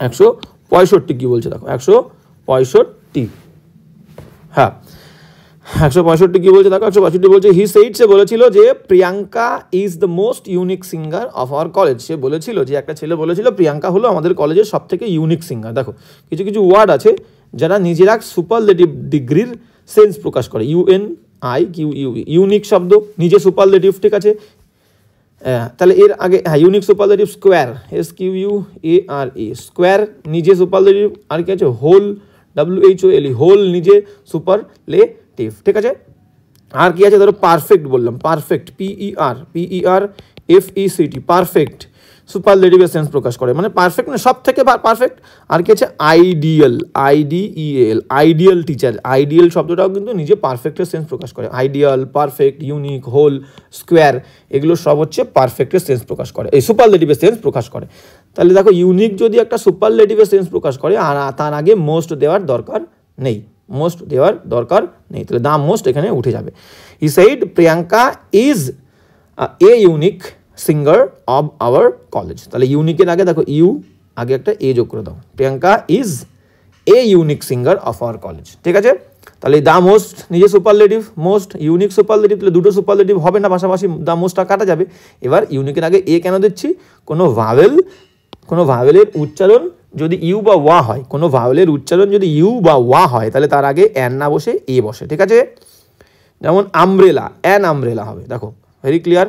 S1: 165 কি বলছে দেখো, 165, হ্যাঁ 165 কি বলছে দেখো, 165 বলছে হি সেইড, সে বলেছিল যে Priyanka is the most unique singer of our college, সে বলেছিল যে একটা ছেলে বলেছিল প্রিয়াঙ্কা হলো আমাদের কলেজের সব থেকে ইউনিক সিঙ্গার। দেখো কিছু ওয়ার্ড আছে যারা নিজেরা সুপারলেটিভ ডিগ্রির সেন্স প্রকাশ করে, UNIQUE, ইউনিক শব্দ, নিজে সুপারলেটিভ, ঠিক আছে। তাহলে এর আগে হ্যাঁ unique superlative, square, SQUARE, square নিজে সুপারলেটিভ, আর কি আছে হোল, WHOLE, হোল নিজে সুপারলেটিভ, ঠিক আছে। আর কি আছে ধরো পারফেক্ট বললাম, পারফেক্ট, PERFECT, পারফেক্ট সুপারলেটিভের সেন্স প্রকাশ করে, মানে পারফেক্ট মানে সব থেকে পারফেক্ট। আর কি আছে ideal, IDEAL, ideal teacher, ideal শব্দটাও কিন্তু নিজে পারফেক্টের সেন্স প্রকাশ করে, ideal, perfect, unique, whole, square, এগুলো সব হচ্ছে পারফেক্টের সেন্স প্রকাশ করে, এই সুপারলেটিভের সেন্স প্রকাশ করে। তাহলে দেখো ইউনিক যদি একটা সুপারলেটিভের সেন্স প্রকাশ করে, আর তার আগে মোস্ট দেওয়ার দরকার নেই, মোস্ট দেওয়ার দরকার নেই, তাহলে দ্য মোস্ট এখানে উঠে যাবে। He said Priyanka is a unique singer of our college, তাহলে ইউনিকের আগে দেখো আগে একটা এ যোগ করে দাও, Priyanka is a unique singer of our college, ঠিক আছে। তাহলে দ্য মোস্ট নিজে সুপারলেটিভ, মোস্ট ইউনিক সুপারলেটিভ, তাহলে দুটো সুপারলেটিভ হবে না, পাশাপাশি দ্য মোস্টটা কাটা যাবে। এবার ইউনিকের আগে এ কেন দিচ্ছি, কোনো ভাওয়েলের উচ্চারণ যদি ইউ বা ওয়া হয়, কোনো ভাওয়েলের উচ্চারণ যদি ইউ বা ওয়া হয়, তাহলে তার আগে অ্যান না বসে এ বসে, ঠিক আছে। যেমন আমব্রেলা, অ্যান আমব্রেলা হবে, দেখো very clear,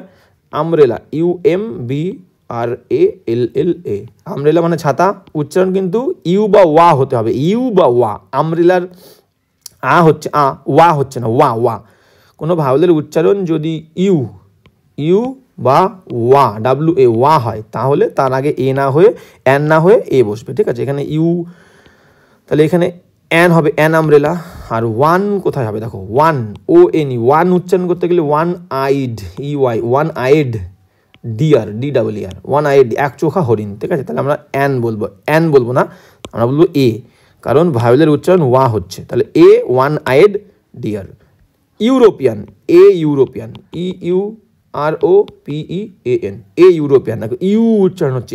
S1: umbrella, UMBRALLA, umbrella মানে ছাতা, উচ্চারণ কিন্তু ইউ বা ওয়া হতে হবে, ইউ বা ওয়া, আমব্রেলার হচ্ছে ওয়া হচ্ছে না, ওয়া, কোনো ভাওয়েলের উচ্চারণ যদি ইউ বা ওয়া, WA, ওয়া হয়, তাহলে তার আগে এ না হয়ে অ্যান না হয়ে এ বসবে, ঠিক আছে। এখানে তাহলে এখানে অ্যান হবে, অ্যান আমব্রেলা। আর ওয়ান কোথায় হবে দেখো, ONE, ওয়ান উচ্চারণ করতে গেলে one eyed, EY, one eyed deer, DEER, one eyed, এক চোখা হরিণ, ঠিক আছে। তাহলে আমরা অ্যান বলবো না, আমরা বলবো এ, কারণ ভাওয়েলের উচ্চারণ ওয়া হচ্ছে, তাহলে a, one eyed deer. European, European, EUROPEAN, European, দেখো উচ্চারণ হচ্ছে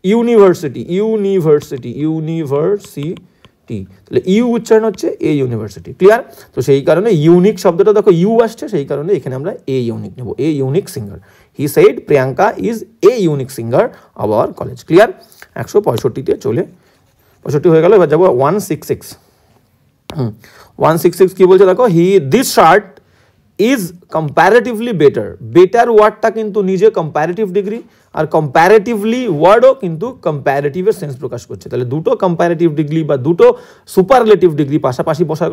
S1: ইউনিভার্সিটি, ইউনিভার্সিটি, তাহলে ইউ উচ্চারণ হচ্ছে এ ইউনিভার্সিটি। ক্লিয়ার? তো সেই কারণে ইউনিক শব্দটা দেখো ইউ আসছে, সেই কারণে এখানে আমরা এ ইউনিক নেব, a unique singer. He said Priyanka is a unique singer of our college. Clear? 165-তে চলে 65 হয়ে গেল। এবার যাবো 166। 166 কি বলছে দেখো, this shirt is comparatively better. Better ওয়ার্ডটা কিন্তু নিজে কম্প্যারেটিভ ডিগ্রি, আর কম্প্যারেটিভলি ওয়ার্ডও কিন্তু কম্প্যারেটিভের সেন্স প্রকাশ করছে। তাহলে দুটো কম্প্যারেটিভ ডিগ্রি বা দুটো সুপারলেটিভ ডিগ্রি পাশাপাশি বসার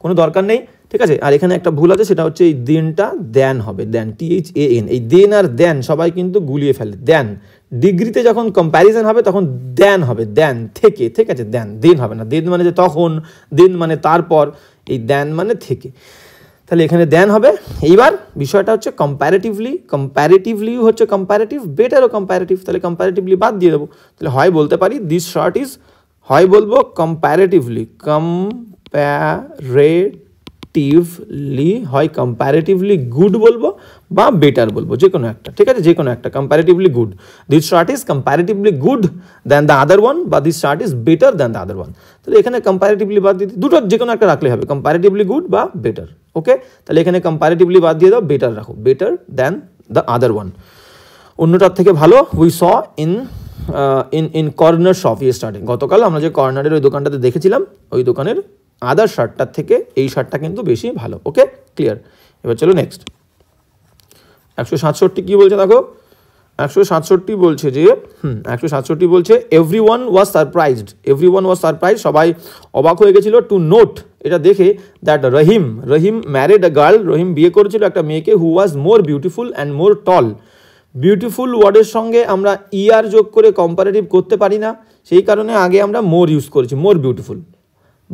S1: কোনো দরকার নেই। ঠিক আছে? আর এখানে একটা ভুল আছে, সেটা হচ্ছে এই দেনটা দেন হবে, দেন, THAN। এই দেন আর দেন সবাই কিন্তু গুলিয়ে ফেলে। দেন ডিগ্রিতে যখন কম্প্যারিজন হবে তখন দেন হবে, দেন থেকে। ঠিক আছে? দেন হবে না। দেন মানে যে তখন, দেন মানে তারপর, এই দেন মানে থেকে। তাহলে এখানে দেন হবে। এইবার বিষয়টা হচ্ছে কম্প্যারেটিভলি হচ্ছে কম্প্যারেটিভ, বেটারও কম্প্যারেটিভ, তাহলে কম্প্যারেটিভলি বাদ দিয়ে দেবো। তাহলে হয় বলতে পারি দিস শার্ট ইজ, হয় বলবো কম্প্যারেটিভলি, হয় কম্প্যারেটিভলি গুড বলবো বা বেটার বলবো, যে কোনো একটা। ঠিক আছে? যে কোনো একটা, comparatively good. This shirt is comparatively good than the other one, বা this shirt is better than the other one. তাহলে এখানে কম্প্যারেটিভলি বাদ দিয়ে দুটো যে কোনো একটা রাখলে হবে, কম্প্যারেটিভলি গুড বা বেটার। ওকে? তাহলে এখানে কম্প্যারেটিভলি বাদ দিয়ে দাও, বেটার রাখো, better than the other one, অন্যটার থেকে ভালো। We saw in corner shop starting. গতকাল আমরা যে কর্নারের ওই দোকানটাতে দেখেছিলাম, ওই দোকানের আদার শার্টটার থেকে এই শার্টটা কিন্তু বেশি ভালো। ওকে? ক্লিয়ার? এবার চলো নেক্সট। 167 কি বলছে দেখো, 167 বলছে যে 167 বলছে এভরিওয়ান ওয়াজ সারপ্রাইজড। সবাই অবাক হয়ে গেছিল। টু নোট, এটা দেখে, that Rahim married a girl, Rahim বিয়ে করেছিল একটা মেয়েকে, who was more beautiful and more tall. Beautiful ওয়ার্ডের সঙ্গে আমরা ইয়ার যোগ করে কম্পারেটিভ করতে পারি না, সেই কারণে আগে আমরা মোর ইউজ করেছি, মোর বিউটিফুল।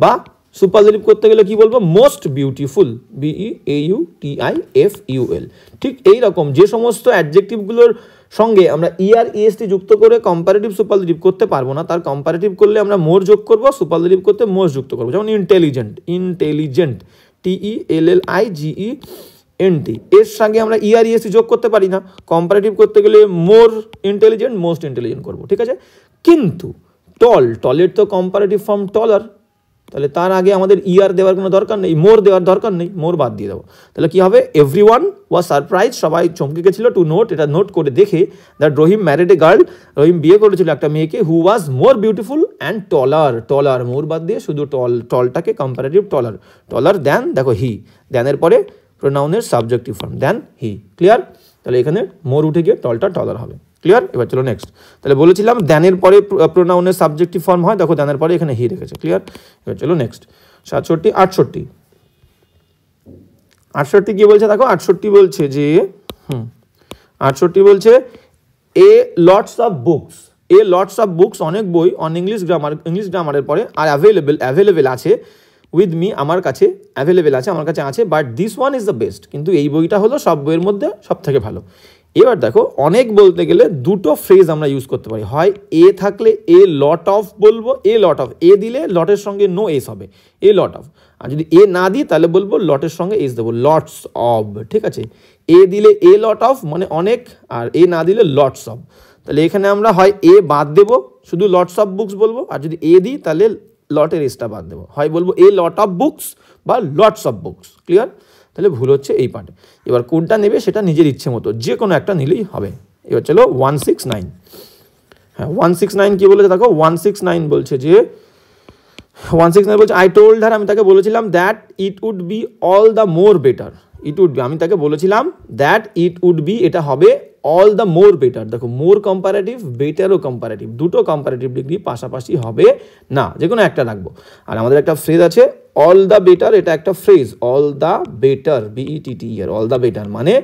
S1: বা সুপারলেটিভ করতে গেলে কি বলবো, মোস্ট বিউটিফুল, BEAUTIFUL। ঠিক এই রকম যে সমস্ত অ্যাডজেক্টিভগুলোর সঙ্গে আমরা ER EST যুক্ত করে কম্পারেটিভ সুপারলেটিভ করতে পারবো না, তার কম্পারেটিভ করলে আমরা মোর যোগ করবো, সুপারলেটিভ করতে মোস্ট যুক্ত করবো। যেমন ইন্টেলিজেন্ট, TELLIGENT, এর সঙ্গে আমরা ER EST যোগ করতে পারি না, কম্পারেটিভ করতে গেলে মোর ইন্টেলিজেন্ট, মোস্ট ইন্টেলিজেন্ট করবো। ঠিক আছে? কিন্তু টলের তো কম্পারেটিভ ফর্ম টলার, তাহলে তার আগে আমাদের ইয়ার দেওয়ার কোনো দরকার নেই, মোর দেওয়ার দরকার নেই, মোর বাদ দিয়ে দেবো। তাহলে কি হবে, এভরিওয়ান ওয়াজ সারপ্রাইজ, সবাই চমকে গেছিল। টু নোট, এটা নোট করে দেখে, that Rahim married a girl, Rahim বিয়ে করেছিল একটা মেয়েকে, who was more beautiful and টলার, মোর বাদ দিয়ে শুধু টলটাকে কম্পারেটিভ টলার দেন, দেখো হি, দেনের পরে প্রোনাউনের সাবজেক্টিভ ফর্ম, দেন হি। ক্লিয়ার? তাহলে এখানে মোর উঠে গিয়ে টলটা টলার হবে। ক্লিয়ার? এবার চলো নেক্সট। তাহলে বলেছিলাম দেনের পরে প্রোনাউনের সাবজেক্টিভ ফর্ম হয়, দেখো দেনের পরে এখানে হি রেখেছে। ক্লিয়ার? এবার চলো নেক্সট। 68 কি বলছে দেখো, 68 বলছে যে 68 বলছে এ লটস অফ বুকস, অনেক বই, অন ইংলিশ গ্রামারের পরে আর অ্যাভেলেবেল আছে উইথ মি, আমার কাছে আছে, but this one is the best, কিন্তু এই বইটা হলো সব বইয়ের মধ্যে সব থেকে ভালো। এবার দেখো, অনেক বলতে গেলে দুটো ফ্রেজ আমরা ইউজ করতে পারি, হয় এ থাকলে এ লট অফ বলবো, এ দিলে লটের সঙ্গে নো এস হবে, এ লট অফ। আর যদি এ না দিই তাহলে বলবো লটের সঙ্গে এস দেবো, লটস অফ। ঠিক আছে? এ দিলে এ লট অফ মানে অনেক, আর এ না দিলে লটস অফ। তাহলে এখানে আমরা হয় এ বাদ দেবো, শুধু লটস অফ বুকস বলবো, আর যদি এ দিই তাহলে লটের এসটা বাদ দেবো, হয় বলবো এ লট অফ বুকস বা লটস অফ বুকস। ক্লিয়ার? তাহলে ভুল হচ্ছে এই পার্টে। এবার কোনটা নেবে সেটা নিজের ইচ্ছে মতো, যে কোনো একটা নিলেই হবে। এবার চলো 169। 169 কি বলেছে দেখো, 169 বলছে যে 169 বলছে আই টোল্ড হার, আমি তাকে বলেছিলাম that it would be all the more better. আমি তাকে বলেছিলাম দ্যাট ইট উড বি, এটা হবে অল দ্য মোর বেটার। দেখো, মোর কম্পারেটিভ, বেটারও কম্পারেটিভ, দুটো কম্পারেটিভ ডিগ্রি পাশাপাশি হবে না, যে কোনো একটা রাখবো। আর আমাদের একটা ফ্রেজ আছে অল দ্য বেটার, এটা একটা phrase, all the better, BETTER, all the better মানে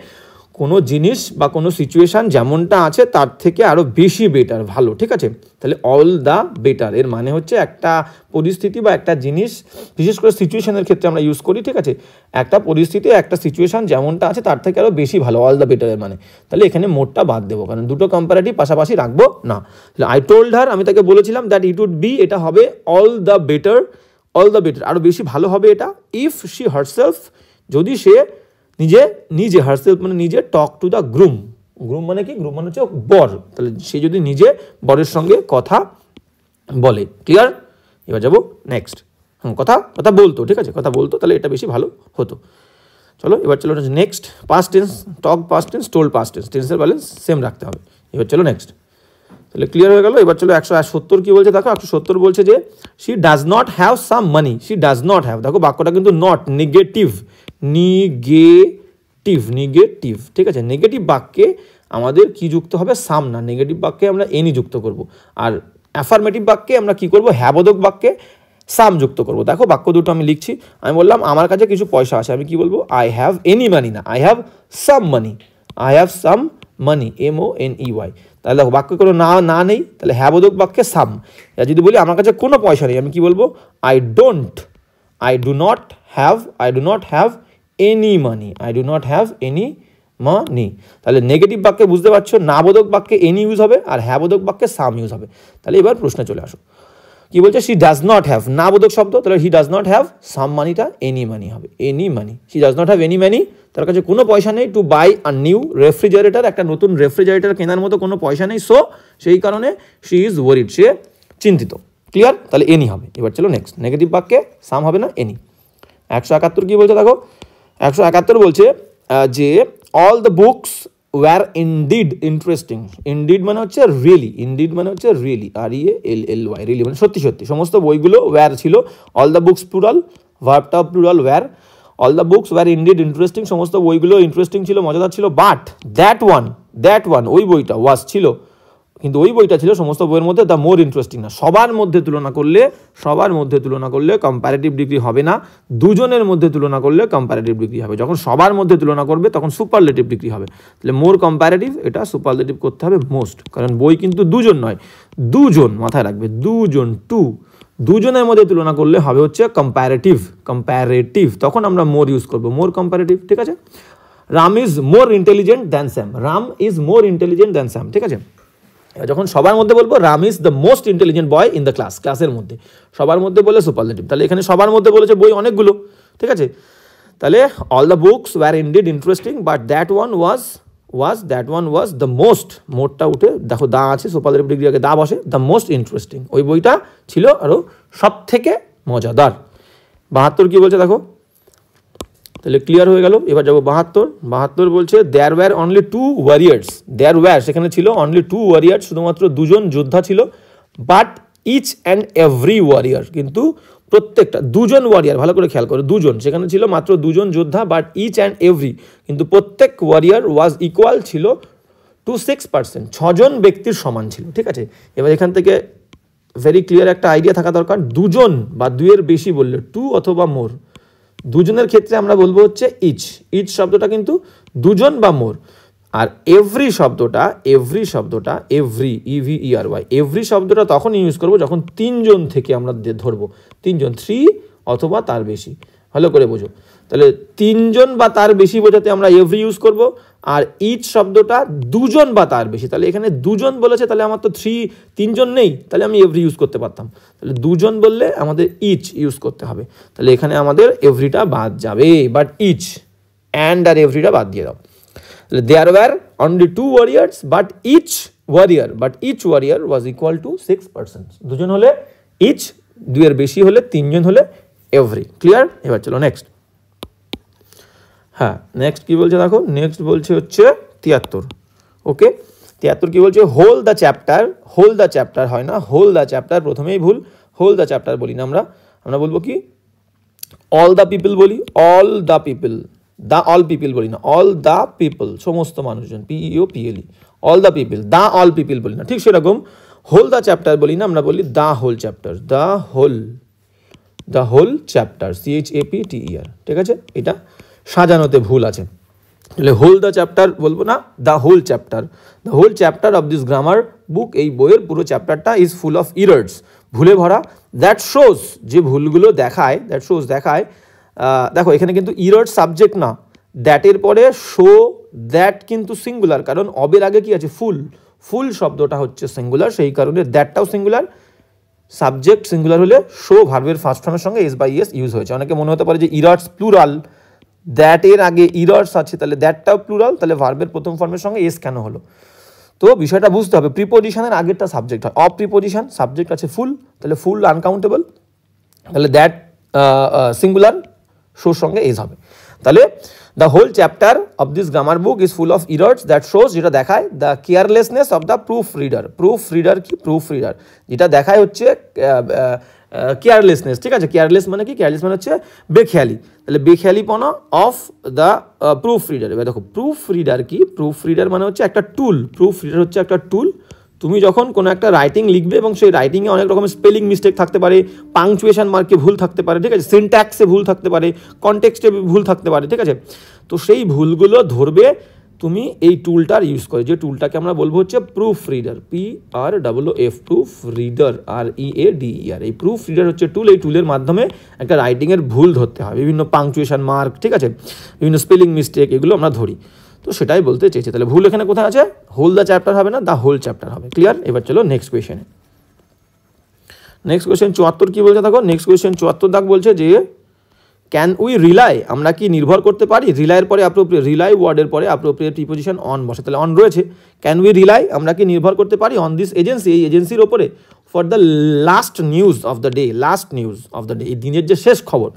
S1: কোনো জিনিস বা কোনো সিচুয়েশান যেমনটা আছে তার থেকে আরও বেশি বেটার, ভালো। ঠিক আছে? তাহলে অল দ্য বেটার এর মানে হচ্ছে একটা পরিস্থিতি বা একটা জিনিস, বিশেষ করে সিচুয়েশানের ক্ষেত্রে আমরা ইউজ করি। ঠিক আছে? একটা পরিস্থিতি, একটা সিচুয়েশান যেমনটা আছে তার থেকে আরও বেশি ভালো, অল দ্য বেটারের মানে। তাহলে এখানে মোটটা বাদ দেবো, কারণ দুটো কম্পারেটিভ পাশাপাশি রাখবো না। তাহলে আই টোল্ড হার, আমি তাকে বলেছিলাম দ্যাট ইট উড বি, এটা হবে অল দ্য বেটার, আরও বেশি ভালো হবে এটা, ইফ শি হারসেলফ, যদি সে নিজে হারসেলফ মানে নিজে, টক টু দ্য গ্রুম মানে কি, গ্রুম মানে হচ্ছে বর, তাহলে সে যদি নিজে বরের সঙ্গে কথা বলে। ক্লিয়ার? এবার যাবো নেক্সট। কথা বলতো, ঠিক আছে, কথা বলতো, তাহলে এটা বেশি ভালো হতো। চলো এবার চলো next. Past tense, talk past tense, told past tense, টেন্সের ব্যালেন্স সেম রাখতে হবে। এবার চলো নেক্সট। তাহলে ক্লিয়ার হয়ে গেল। এবার চলো 170 কি বলছে দেখো। 170 বলছে যে she does not have some money. She does not have, দেখো বাক্যটা কিন্তু নট, নেগেটিভ, ঠিক আছে। নেগেটিভ বাক্যে আমাদের কি যুক্ত হবে? সাম না। নেগেটিভ বাক্যে আমরা এনি যুক্ত করব। আর অ্যাফার্মেটিভ বাক্যে আমরা কি করব? হ্যাবোধক বাক্যে সাম যুক্ত করব। দেখো বাক্য দুটো আমি লিখছি। আমি বললাম আমার কাছে কিছু পয়সা আছে, আমি কি বলবো? আই হ্যাভ এনি মানি না, I have some money. I have some money, MONEY। তাহলে দেখো বাক্যে কোনো না নেই, তাহলে হ্যাবোধক বাক্যে সাম। আর যদি বলি আমার কাছে কোনো পয়সা নেই, আমি কি বলবো? I do not have any money. I do not have any মানি। তাহলে নেগেটিভ বাক্যে বুঝতে পারছো, নাবোধক বাক্যে এনি ইউজ হবে আর হ্যাবোধক বাক্যে সাম ইউজ হবে। তাহলে এবার প্রশ্নে চলে আসো, কি বলছে? শি ডাজ নট হ্যাভ, নাবোধক শব্দ, তাহলে he does not have some মানিটা এনি মানি হবে, any money. She does not have any money, তার কাছে কোনো পয়সা নেই। To buy a new refrigerator, একটা নতুন রেফ্রিজারেটর কেনার মতো কোনো পয়সা নেই। সো সেই কারণে শি ইজ ওয়ারিড, সে চিন্তিত। ক্লিয়ার? তাহলে এনি হবে। এবার চলো নেক্সট। নেগেটিভ বাক্যে সাম হবে না, এনি। 171 কি বলছে দেখো। 171 বলছে যে all the books were indeed interesting. Indeed মানে হচ্ছে রিয়েলি, REALLY, রিয়েলি মানে সত্যি সত্যি। সমস্ত বইগুলো ওয়ার ছিল। অল দ্য বুকস প্লুরাল, ভার্বটা plural were. All the books were indeed interesting, সমস্ত বইগুলো ইন্টারেস্টিং ছিল, মজাদার ছিল। বাট দ্যাট ওয়ান, ওই বইটা, ওয়াজ ছিল, কিন্তু ওই বইটা ছিল সমস্ত বইয়ের মধ্যে দ্য মোর ইন্টারেস্টিং না। সবার মধ্যে তুলনা করলে কম্পারেটিভ ডিগ্রি হবে না, দুজনের মধ্যে তুলনা করলে কম্পারেটিভ ডিগ্রি হবে। যখন সবার মধ্যে তুলনা করবে তখন সুপারলেটিভ ডিগ্রি হবে। তাহলে মোর কম্পারেটিভ, এটা সুপারলেটিভ করতে হবে মোস্ট, কারণ বই কিন্তু দুজন নয়, দুজন, মাথায় রাখবে, দুজন, দুজনের মধ্যে তুলনা করলে হবে হচ্ছে কম্পারেটিভ, তখন আমরা মোর ইউজ করবো, মোর কম্পারেটিভ। ঠিক আছে। Ram is more intelligent than Sam, ঠিক আছে। যখন সবার মধ্যে বলবো Ram is the most intelligent boy in the ক্লাসের মধ্যে, সবার মধ্যে বলে সুপারলেটিভ। তাহলে এখানে সবার মধ্যে বলেছে বই অনেকগুলো, ঠিক আছে। তাহলে all the books were indeed interesting but that one was the most, মোরটা উঠে দেখো দা আছে, সুপারলেটিভ ডিগ্রি আগে দা বসে, দ্য মোস্ট ইন্টারেস্টিং, ওই বইটা ছিল আরও সব থেকে মজাদার। 72 কি বলছে দেখো। তাহলে ক্লিয়ার হয়ে গেল। এবার যাবো 72 বলছে দেয়ার ওয়্যার অনলি 2 ওয়ারিয়ার্স। সেখানে ছিল অনলি 2 ওয়ারিয়ার্স, শুধুমাত্র দুজন যোদ্ধা ছিল। But each and every warrior, কিন্তু প্রত্যেকটা, দুজন ওয়ারিয়ার, ভালো করে খেয়াল করো, দুজন, সেখানে ছিল মাত্র দুজন যোদ্ধা। বাট ইচ অ্যান্ড এভরি, কিন্তু প্রত্যেক ওয়ারিয়ার ওয়াজ ইকুয়াল ছিল টু 6%, 6জন ব্যক্তির সমান ছিল। ঠিক আছে। এবার এখান থেকে ভেরি ক্লিয়ার একটা আইডিয়া থাকা দরকার। দুজন বা দুইয়ের বেশি বললে, 2 অথবা মোর, দুজনের ক্ষেত্রে আমরা বলবো হচ্ছে ইচ শব্দটা কিন্তু দুজন বা মোর। আর এভরি শব্দটা এভরি শব্দটা তখন ইউজ করবো যখন 3জন থেকে আমরা ধরবো, 3জন, 3 অথবা তার বেশি। ভালো করে বোঝো। তাহলে 3জন বা তার বেশি বোঝাতে আমরা এভরি ইউজ করব। আর ইচ শব্দটা দুজন বা তার বেশি, তাহলে এখানে দুজন বলেছে, তাহলে আমার তো 3জন নেই, তাহলে আমি এভরি ইউজ করতে পারতাম। তাহলে দুজন বললে আমাদের ইচ ইউজ করতে হবে, তাহলে এখানে আমাদের এভরিটা বাদ যাবে। বাট ইচ, অ্যান্ড আর এভরিটা বাদ দিয়ে দাও। তাহলে there were only 2 warriors but each warrior was equal to 6%। দুজন হলে ইচ, দুইয়ের বেশি হলে, 3জন হলে এভরি। ক্লিয়ার? এবার চলো নেক্সট। হ্যাঁ, নেক্সট কি বলছে দেখো। নেক্সট বলছে হচ্ছে 73। ওকে, 73 কি বলছে, হোল দ্য চ্যাপ্টার হয় না, হোল দ্য চ্যাপ্টার, প্রথমেই ভুল, হোল দ্য চ্যাপ্টার বলি না আমরা বলবো কি অল দ্য পিপল বলি, অল দ্য পিপল বলি না, অল দ্য পিপল, সমস্ত মানুষজন, PEOPLE, all the people, the all people বলি না। ঠিক সেরকম হোল দ্য চ্যাপ্টার বলি না, আমরা বলি the whole chapter, the whole chapter, CHAPTER। ঠিক আছে, এটা সাজানোতে ভুল আছে। তাহলে হোল দ্য চ্যাপ্টার বলবো না, the whole chapter of this grammar book, এই বইয়ের পুরো চ্যাপ্টারটা ইজ ফুল অফ ইরার্স, ভুলে ভরা। দ্যাট শোজ, যে ভুলগুলো দেখায়, দেখো এখানে কিন্তু ইরার্স সাবজেক্ট না, দ্যাটের পরে শো, দ্যাট কিন্তু সিঙ্গুলার, কারণ অবের আগে কি আছে, ফুল শব্দটা হচ্ছে সিঙ্গুলার, সেই কারণে দ্যাটটাও সিঙ্গুলার। সাবজেক্ট সিঙ্গুলার হলে শো ভার্বের ফার্স্ট ফর্মের সঙ্গে S/S ইউজ হয়েছে। অনেকে মনে হতে পারে যে ইরার্স প্লুরাল, দ্যাটের আগে ইরার্স আছে, তাহলে দ্যাটটাও প্লুরাল, তাহলে ভার্বের প্রথম ফর্মের সঙ্গে এস কেন হলো? তো বিষয়টা বুঝতে হবে। প্রিপোজিশনের আগেরটা সাবজেক্ট হয়, অফ প্রিপোজিশন, সাবজেক্ট আছে ফুল, তাহলে ফুল আনকাউন্টেবল, তাহলে দ্যাট সিঙ্গুলার শোর সঙ্গে এজ হবে। তাহলে the whole chapter of this grammar book is full of errors that shows, যেটা দেখায় the carelessness of the proof reader. Proof reader কি? প্রুফ রিডার যেটা দেখায় হচ্ছে কেয়ারলেসনেস, ঠিক আছে? কেয়ারলেস মানে কি? কেয়ারলেস মানে হচ্ছে বেখেয়ালি। তাহলে বেখেয়ালিপনা অফ দ্য প্রুফ রিডার। এবার দেখো প্রুফ রিডার কি? প্রুফ রিডার মানে হচ্ছে একটা টুল। প্রুফ রিডার হচ্ছে একটা টুল। তুমি যখন কোনো একটা রাইটিং লিখবে এবং সেই রাইটিংয়ে অনেক রকমের স্পেলিং মিস্টেক থাকতে পারে, পাংচুয়েশন মার্কে ভুল থাকতে পারে, ঠিক আছে, সিনট্যাক্সে ভুল থাকতে পারে, কনটেক্সটে ভুল থাকতে পারে, ঠিক আছে, তো সেই ভুলগুলো ধরবে তুমি এই টুলটার ইউজ করে, যে টুলটাকে আমরা বলবো হচ্ছে proof reader, PROOF, proof reader, READER। এই প্রুফ রিডার হচ্ছে টুল। এই টুলের মাধ্যমে একটা রাইটিংয়ের ভুল ধরতে হয়, বিভিন্ন পাংচুয়েশন মার্ক, ঠিক আছে, বিভিন্ন স্পেলিং মিস্টেক, এগুলো আমরা ধরি। তো সেটাই বলতে চেয়েছি। তাহলে ভুল এখানে কোথায় আছে? হোল দ্য চ্যাপ্টার হবে না, দ্য হোল চ্যাপ্টার হবে। ক্লিয়ার? এবার চলো নেক্সট কোয়েশনে। নেক্সট কোয়েশন 74 কি বলছে দেখো। নেক্সট কোয়েশন 74 দাগ বলছে যে ক্যান উই রিলাই, আমরা কি নির্ভর করতে পারি? রিলাইয়ের পরে অ্যাপ্রোপ্রিয়েট, রিলাই ওয়ার্ডের পরে অ্যাপ্রোপ্রিয়েট প্রিপোজিশন অন বসে, তাহলে অন রয়েছে। ক্যান উই রিলাই, আমরা কি নির্ভর করতে পারি অন দিস এজেন্সি, এই এজেন্সির ওপরে, for the last news of the day, last news of the day, এই দিনের যে শেষ খবর,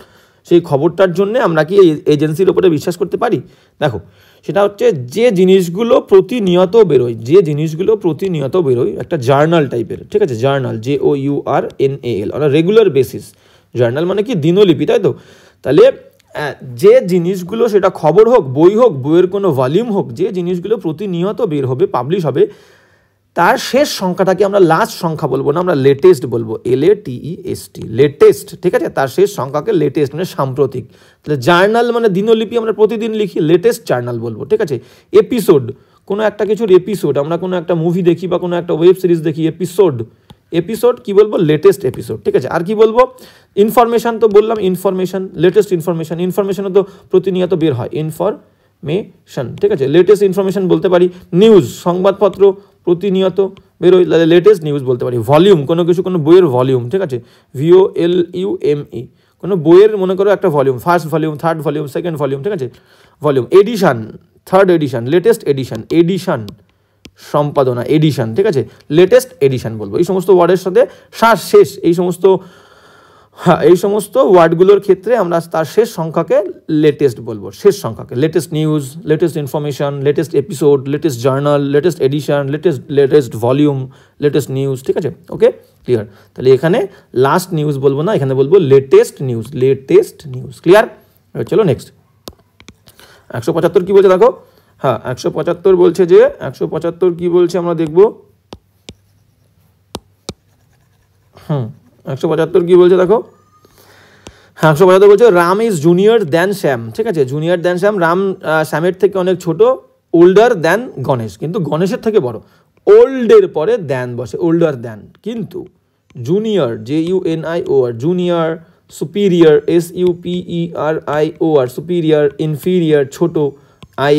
S1: সেই খবরটার জন্য আমরা কি এই এজেন্সির ওপরে বিশ্বাস করতে পারি? দেখো সেটা হচ্ছে যে জিনিসগুলো প্রতিনিয়ত বেরোয়, যে জিনিসগুলো প্রতিনিয়ত বেরোয়, একটা জার্নাল টাইপের, ঠিক আছে, journal, JOURNAL, on regular basis. Journal মানে কি? দিনলিপি, তাই তো? তাহলে যে জিনিসগুলো, সেটা খবর হোক, বই হোক, বইয়ের কোনো ভলিউম হোক, যে জিনিসগুলো প্রতিনিয়ত বের হবে, পাবলিশ হবে, তার শেষ সংখ্যাটাকে আমরা লাস্ট সংখ্যা বলবো না, আমরা লেটেস্ট বলবো, LATEST, লেটেস্ট, ঠিক আছে? তার শেষ সংখ্যাকে লেটেস্ট মানে সাম্প্রতিক। তাহলে জার্নাল মানে দিনলিপি, আমরা প্রতিদিন লিখি, লেটেস্ট জার্নাল বলবো, ঠিক আছে? এপিসোড, কোনো একটা কিছুর এপিসোড, আমরা কোনো একটা মুভি দেখি বা কোনো একটা ওয়েব সিরিজ দেখি, এপিসোড, এপিসোড কি বলবো? লেটেস্ট এপিসোড, ঠিক আছে? আর কি বলবো? ইনফরমেশন তো বললাম, ইনফরমেশন, লেটেস্ট ইনফরমেশন, ইনফরমেশনও তো প্রতিনিয়ত বের হয়, ইনফরমেশন, ঠিক আছে? লেটেস্ট ইনফরমেশন বলতে পারি। নিউজ, সংবাদপত্র প্রতিনিয়ত বেরোয়, লেটেস্ট নিউজ বলতে পারি। ভলিউম, কোনো কিছু, কোনো বইয়ের ভলিউম, ঠিক আছে, VOLUME, কোনো বইয়ের মনে করো একটা volume, first volume, third volume, second volume, ঠিক আছে, volume. Edition, third edition, latest edition, edition সম্পাদনা, এডিশন, ঠিক আছে, লেটেস্ট এডিশন বলবো। এই সমস্ত ওয়ার্ডের সাথে শেষ, এই সমস্ত ওয়ার্ডগুলোর ক্ষেত্রে আমরা তার শেষ সংখ্যাকে লেটেস্ট বলবো, শেষ সংখ্যাকে। Latest news, latest information, latest episode, latest journal, latest addition, latest volume, latest news, ঠিক আছে? ওকে, ক্লিয়ার? তাহলে এখানে লাস্ট নিউজ বলবো না, এখানে বলবো latest news, latest news. Clear? চলো নেক্সট 175 কি বলছে দেখো। হ্যাঁ, 175 বলছে যে, 175 কি বলছে আমরা দেখবো। 175 কি বলছে দেখো। হ্যাঁ, 175 বলছে রাম ইজ জুনিয়র দ্যান শ্যাম, ঠিক আছে? জুনিয়র দ্যান শ্যাম, রাম শ্যামের থেকে অনেক ছোট। ওল্ডার দ্যান গণেশ, কিন্তু গণেশের থেকে বড়। ওল্ডের পরে দ্যান বসে, ওল্ডার দ্যান। কিন্তু junior, JUNIOR, junior, superior, SUPERIOR, superior, inferior ছোট,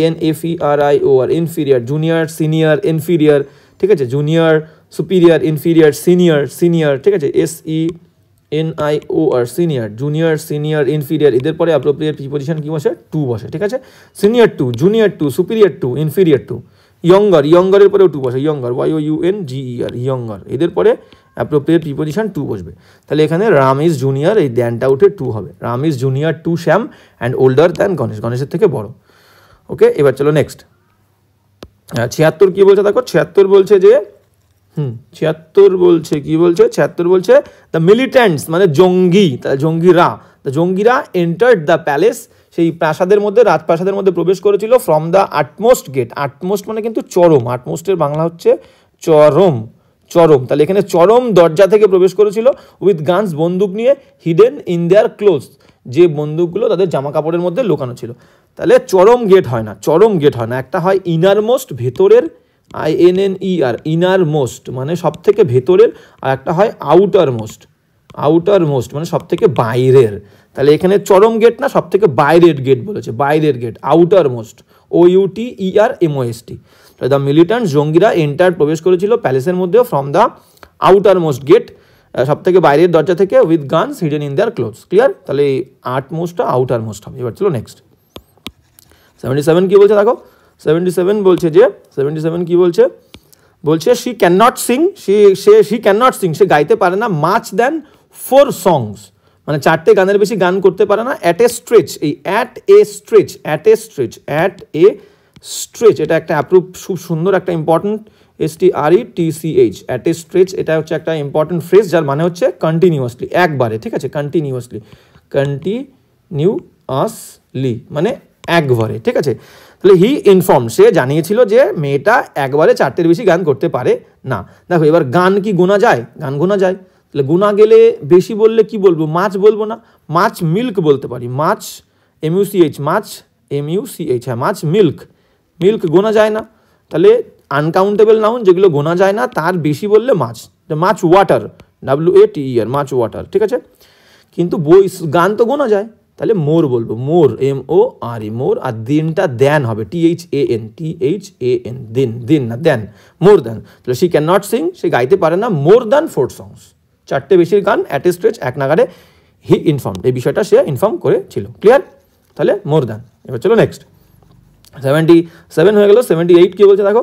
S1: INFERIOR, inferior, junior, senior, inferior, ঠিক আছে, junior, superior, inferior, senior, senior, ঠিক আছে, SENIOR, senior, junior, senior, inferior, এদের পরে অ্যাপ্রোপ্রিয়েট প্রিপোজিশন কি বসে? টু বসে, ঠিক আছে? Senior to, junior to, superior to, inferior to. Younger, ইয়ঙ্গারের পরেও টু বসে, ইয়ঙ্গার, YOUNGER, ইয়ঙ্গার, এদের পরে অ্যাপ্রোপ্রিয়েট প্রিপোজিশন টু বসবে। তাহলে এখানে রাম ইজ জুনিয়র, এই দ্যানটা উঠে টু হবে। Ram is junior to Shyam and older than Ganesh, গণেশের থেকে বড়। ওকে, এবার চলো নেক্সট। 76 কি বলছে দেখো। 76 বলছে যে 76 বলছে কি বলছে? 76 বলছে দ্য মিলিট্যান্টস মানে জঙ্গি, জঙ্গিরা এন্টার্ড দ্য প্যালেস, সেই প্রাসাদের মধ্যে, রাজপ্রাসাদের মধ্যে প্রবেশ করেছিল। From the utmost gate, utmost মানে কিন্তু চরম, আটমোস্টের বাংলা হচ্ছে চরম, চরম। তাহলে এখানে চরম দরজা থেকে প্রবেশ করেছিল। উইথ গানস, বন্দুক নিয়ে। হিডেন ইন দেয়ার ক্লোথস, যে বন্দুকগুলো তাদের জামা কাপড়ের মধ্যে লুকানো ছিল। তাহলে চরম গেট হয় না, চরম গেট হয় না, একটা হয় ইনারমোস্ট, ভেতরের, INNER, ইনার মোস্ট মানে সব থেকে ভেতরের, আর একটা হয় আউটার মোস্ট, আউটার মোস্ট মানে সব থেকে বাইরের। তাহলে এখানে চরম গেট না, সব থেকে বাইরের গেট বলেছে, বাইরের gate, outer most, OUTERMOST। The militant, জঙ্গিরা এন্টার প্রবেশ করেছিল প্যালেসের মধ্যে। From the outer most gate, সব থেকে বাইরের দরজা থেকে। With guns hidden in their clothes. Clear? তাহলে আট মোস্টটা আউটার মোস্ট হবে। এবার চলো নেক্সট 77 কি বলছে দেখো। 77 বলছে যে, 77 কি বলছে? বলছে she can not sing, she can not sing, সে গাইতে পারে না। মাচ দ্যান 4 songs, মানে 4টে গানের বেশি গান করতে পারে না অ্যাট এ স্ট্রেচ। এই at a stretch, at a stretch, at a stretch, এটা একটা অ্যাপ্রুভ, খুব সুন্দর একটা important STRETCH, at a stretch. এটা হচ্ছে একটা ইম্পর্টেন্ট ফ্রেজ যার মানে হচ্ছে কন্টিনিউয়াসলি, একবারে, ঠিক আছে, কন্টিনিউয়াসলি, কন্টিনিউয়াসলি মানে একবারে, ঠিক আছে। তাহলে হি ইনফর্ম, সে জানিয়েছিল যে মেয়েটা একবারে 4টের বেশি গান করতে পারে না। দেখো এবার গান কি গোনা যায়? গান গোনা যায়। তাহলে গোনা গেলে বেশি বললে কি বলবো? মাছ বলবো না, মাছ মিল্ক বলতে পারি, মাছ MUCH, মাছ MUCH, হ্যাঁ মাছ মিল্ক, মিল্ক গোনা যায় না। তাহলে আনকাউন্টেবল নাউন যেগুলো গোনা যায় না তার বেশি বললে মাছ, মাছ ওয়াটার, WATER, মাছ ওয়াটার, ঠিক আছে। কিন্তু বই গান তো গোনা যায়, তাহলে মোর বলবো, মোর MORE, মোর, আর দিনটা দেন হবে THAN, দিন, দিন না দেন, মোর দেন। তাহলে শি ক্যান নট সিং, সে গাইতে পারে না মোর দ্যান 4 songs, 4টে বেশি গান অ্যাট এ স্ট্রেচ, এক নাগারে। হি ইনফর্ম, এই বিষয়টা সে ইনফর্ম করেছিল, ক্লিয়ার? তাহলে মোর দ্যান। এবার চলো নেক্সট, 77 হয়ে গেল। 78 কি বলছে দেখো,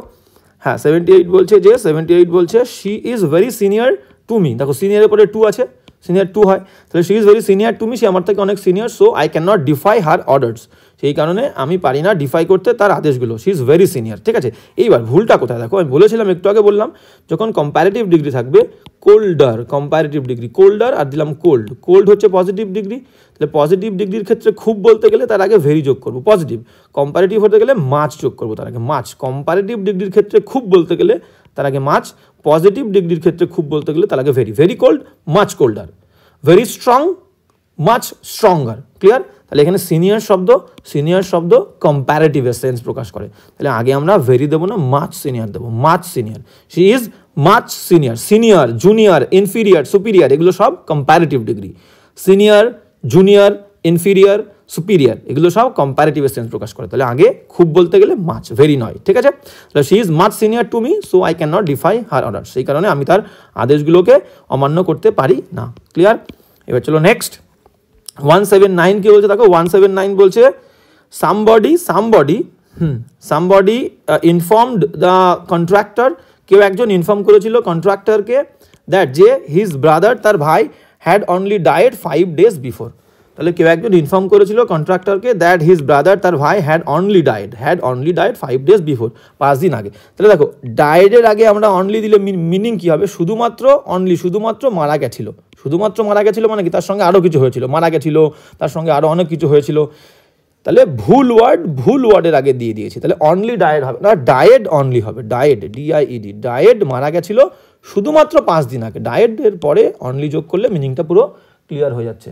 S1: হ্যাঁ 78 বলছে যে, 78 বলছে she is very senior to me. দেখো সিনিয়রের পরে টু আছে, সিনিয়র টু হয়, তাহলে she is very senior to me, সে আমার থেকে অনেক senior, so I can not defy her orders, সেই কারণে আমি পারি না ডিফাই করতে তার আদেশগুলো। শি ইজ ভেরি সিনিয়র, ঠিক আছে। এইবার ভুলটা কোথায় দেখো, আমি বলেছিলাম একটু আগে বললাম, যখন কম্প্যারেটিভ ডিগ্রি থাকবে কোল্ডার, কম্প্যারেটিভ ডিগ্রি কোল্ডার, আর দিলাম কোল্ড, কোল্ড হচ্ছে পজিটিভ ডিগ্রি, তাহলে পজিটিভ ডিগ্রির ক্ষেত্রে খুব বলতে গেলে তার আগে ভেরি যোগ করবো, পজিটিভ। কম্প্যারেটিভ হতে গেলে মাছ যোগ করবো তার আগে, মাছ। কম্প্যারেটিভ ডিগ্রির ক্ষেত্রে খুব বলতে গেলে তার আগে মাছ, পজিটিভ ডিগ্রির ক্ষেত্রে খুব বলতে গেলে তার আগে very. Very cold, much colder. Very strong, much stronger, clear? তাহলে এখানে সিনিয়র শব্দ কম্প্যারেটিভের সেন্স প্রকাশ করে, তাহলে আগে আমরা ভেরি দেবো না, মাচ সিনিয়র দেবো, much senior. She is much senior, senior, junior, inferior, superior, এগুলো সব comparative degree. Senior, junior, inferior, superior, এগুলো সব কম্প্যারেটিভের সেন্স প্রকাশ করে, তাহলে আগে খুব বলতে গেলে মাচ, ভেরি নয়, ঠিক আছে। তাহলে she is much senior to me, so I can not defy her order, সেই কারণে আমি তার আদেশগুলোকে অমান্য করতে পারি না, ক্লিয়ার? এবার চলো নেক্সট, 179 কি বলছে দেখো, 179 বলছে সামবডি ইনফর্মড দ্য কন্ট্রাক্টর, কেউ একজন ইনফর্ম করেছিল কন্ট্রাক্টরকে, দ্যাট যে হিজ ব্রাদার, তার ভাই, had only died 5 days before. তাহলে কেউ একজন ইনফর্ম করেছিল কন্ট্রাক্টরকে দ্যাট হিজ ব্রাদার, তার ভাই, had only died 5 days before, 5 দিন আগে। তাহলে দেখো ডায়েডের আগে আমরা অনলি দিলে মিনিং কি হবে? শুধুমাত্র, অনলি, শুধুমাত্র মারা গেছিল, শুধুমাত্র মারা গেছিল মানে কি তার সঙ্গে আরও কিছু হয়েছিল, মারা গেছিল তার সঙ্গে আরও অনেক কিছু হয়েছিল, তাহলে ভুল ওয়ার্ডের আগে দিয়ে দিয়েছি, তাহলে অনলি ডায়েড হবে না, ডায়েড অনলি হবে, ডায়েড, DIED, ডায়েড মারা গেছিল শুধুমাত্র 5 দিন আগে। ডায়েডের পরে অনলি যোগ করলে মিনিংটা পুরো ক্লিয়ার হয়ে যাচ্ছে,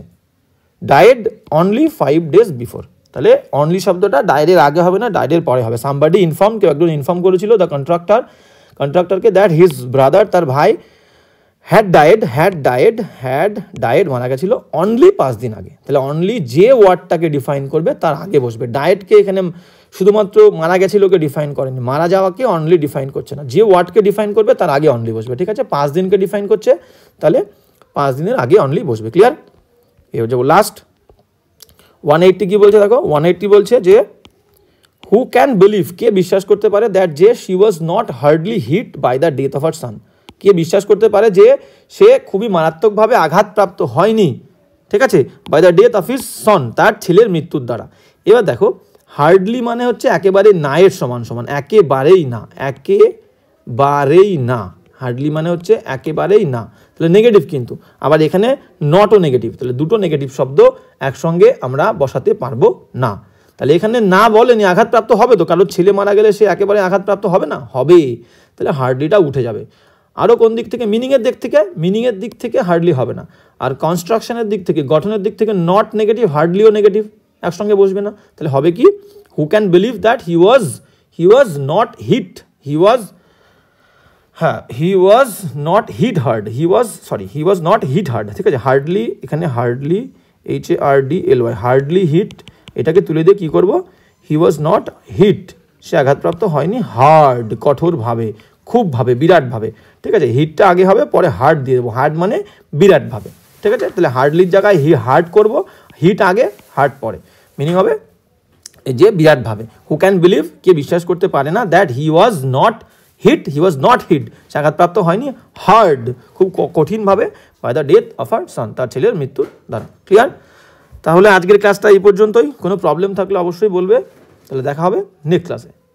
S1: ডায়েড অনলি 5 days বিফোর। তাহলে অনলি শব্দটা ডায়েডের আগে হবে না, ডায়েডের পরে হবে। সামবডি ইনফর্ম, কেউ একজন ইনফর্ম করেছিল দ্য কন্ট্রাক্টরকে দ্যাট হিজ ব্রাদার, তার ভাই, হ্যাড ডায়েড মারা গেছিল অনলি 5 দিন আগে। তাহলে অনলি যে ওয়ার্ডটাকে ডিফাইন করবে তার আগে বসবে। ডায়েটকে এখানে শুধুমাত্র মারা গেছিলোকে ডিফাইন করেনি, মারা যাওয়াকে অনলি ডিফাইন করছে না, যে ওয়ার্ডকে ডিফাইন করবে তার আগে অনলি বসবে, ঠিক আছে। 5 দিনকে ডিফাইন করছে, তাহলে 5 দিনের আগে অনলি বসবে, ক্লিয়ার? এই হচ্ছে লাস্ট 180 কি বলছে দেখো, 180 বলছে যে হু ক্যান বিলিভ, কে বিশ্বাস করতে পারে, দ্যাট যে she was not hardly hit by the death of her son, কে বিশ্বাস করতে পারে যে সে খুবই মারাত্মকভাবে আঘাতপ্রাপ্ত হয়নি, ঠিক আছে, by the death of his son, তার ছেলের মৃত্যুর দ্বারা। এবার দেখো হার্ডলি মানে হচ্ছে একেবারে না এর সমান, একেবারেই না, হার্ডলি মানে হচ্ছে একেবারেই না, তাহলে নেগেটিভ, কিন্তু আবার এখানে নটও নেগেটিভ, তাহলে দুটো নেগেটিভ শব্দ একসঙ্গে আমরা বসাতে পারবো না। তাহলে এখানে না বলেনি আঘাতপ্রাপ্ত হবে, তো কারোর ছেলে মারা গেলে সে একেবারে আঘাতপ্রাপ্ত হবে না, হবে, তাহলে হার্ডলিটা উঠে যাবে। আরও কোন দিক থেকে? মিনিংয়ের দিক থেকে হার্ডলি হবে না, আর কনস্ট্রাকশনের দিক থেকে, গঠনের দিক থেকে নট নেগেটিভ, হার্ডলিও নেগেটিভ, একসঙ্গে বসবে না। তাহলে হবে কি, who can believe that he was not hit, he was not hit hard, ঠিক আছে। হার্ডলি, এখানে হার্ডলি, HARDLY, হার্ডলি হিট, এটাকে তুলে দিয়ে কী করবো, হি ওয়াজ নট হিট, সে আঘাতপ্রাপ্ত হয়নি, হার্ড, কঠোরভাবে, খুবভাবে, বিরাটভাবে, ঠিক আছে। হিটটা আগে হবে, পরে হার্ড দিয়ে দেবো, হার্ড মানে বিরাটভাবে, ঠিক আছে। তাহলে হার্ডলির জায়গায় হার্ড করবো, হিট আগে, হার্ড পরে, মিনিং হবে যে বিরাটভাবে। হু ক্যান বিলিভ, কে বিশ্বাস করতে পারে না, that he was not hit, সে আঘাতপ্রাপ্ত হয়নি, হার্ড, খুব কঠিনভাবে, by the death of her son, তার ছেলের মৃত্যুর দ্বারা। ক্লিয়ার? তাহলে আজকের ক্লাসটা এই পর্যন্তই। কোনো প্রবলেম থাকলে অবশ্যই বলবে, তাহলে দেখা হবে নেক্সট ক্লাসে।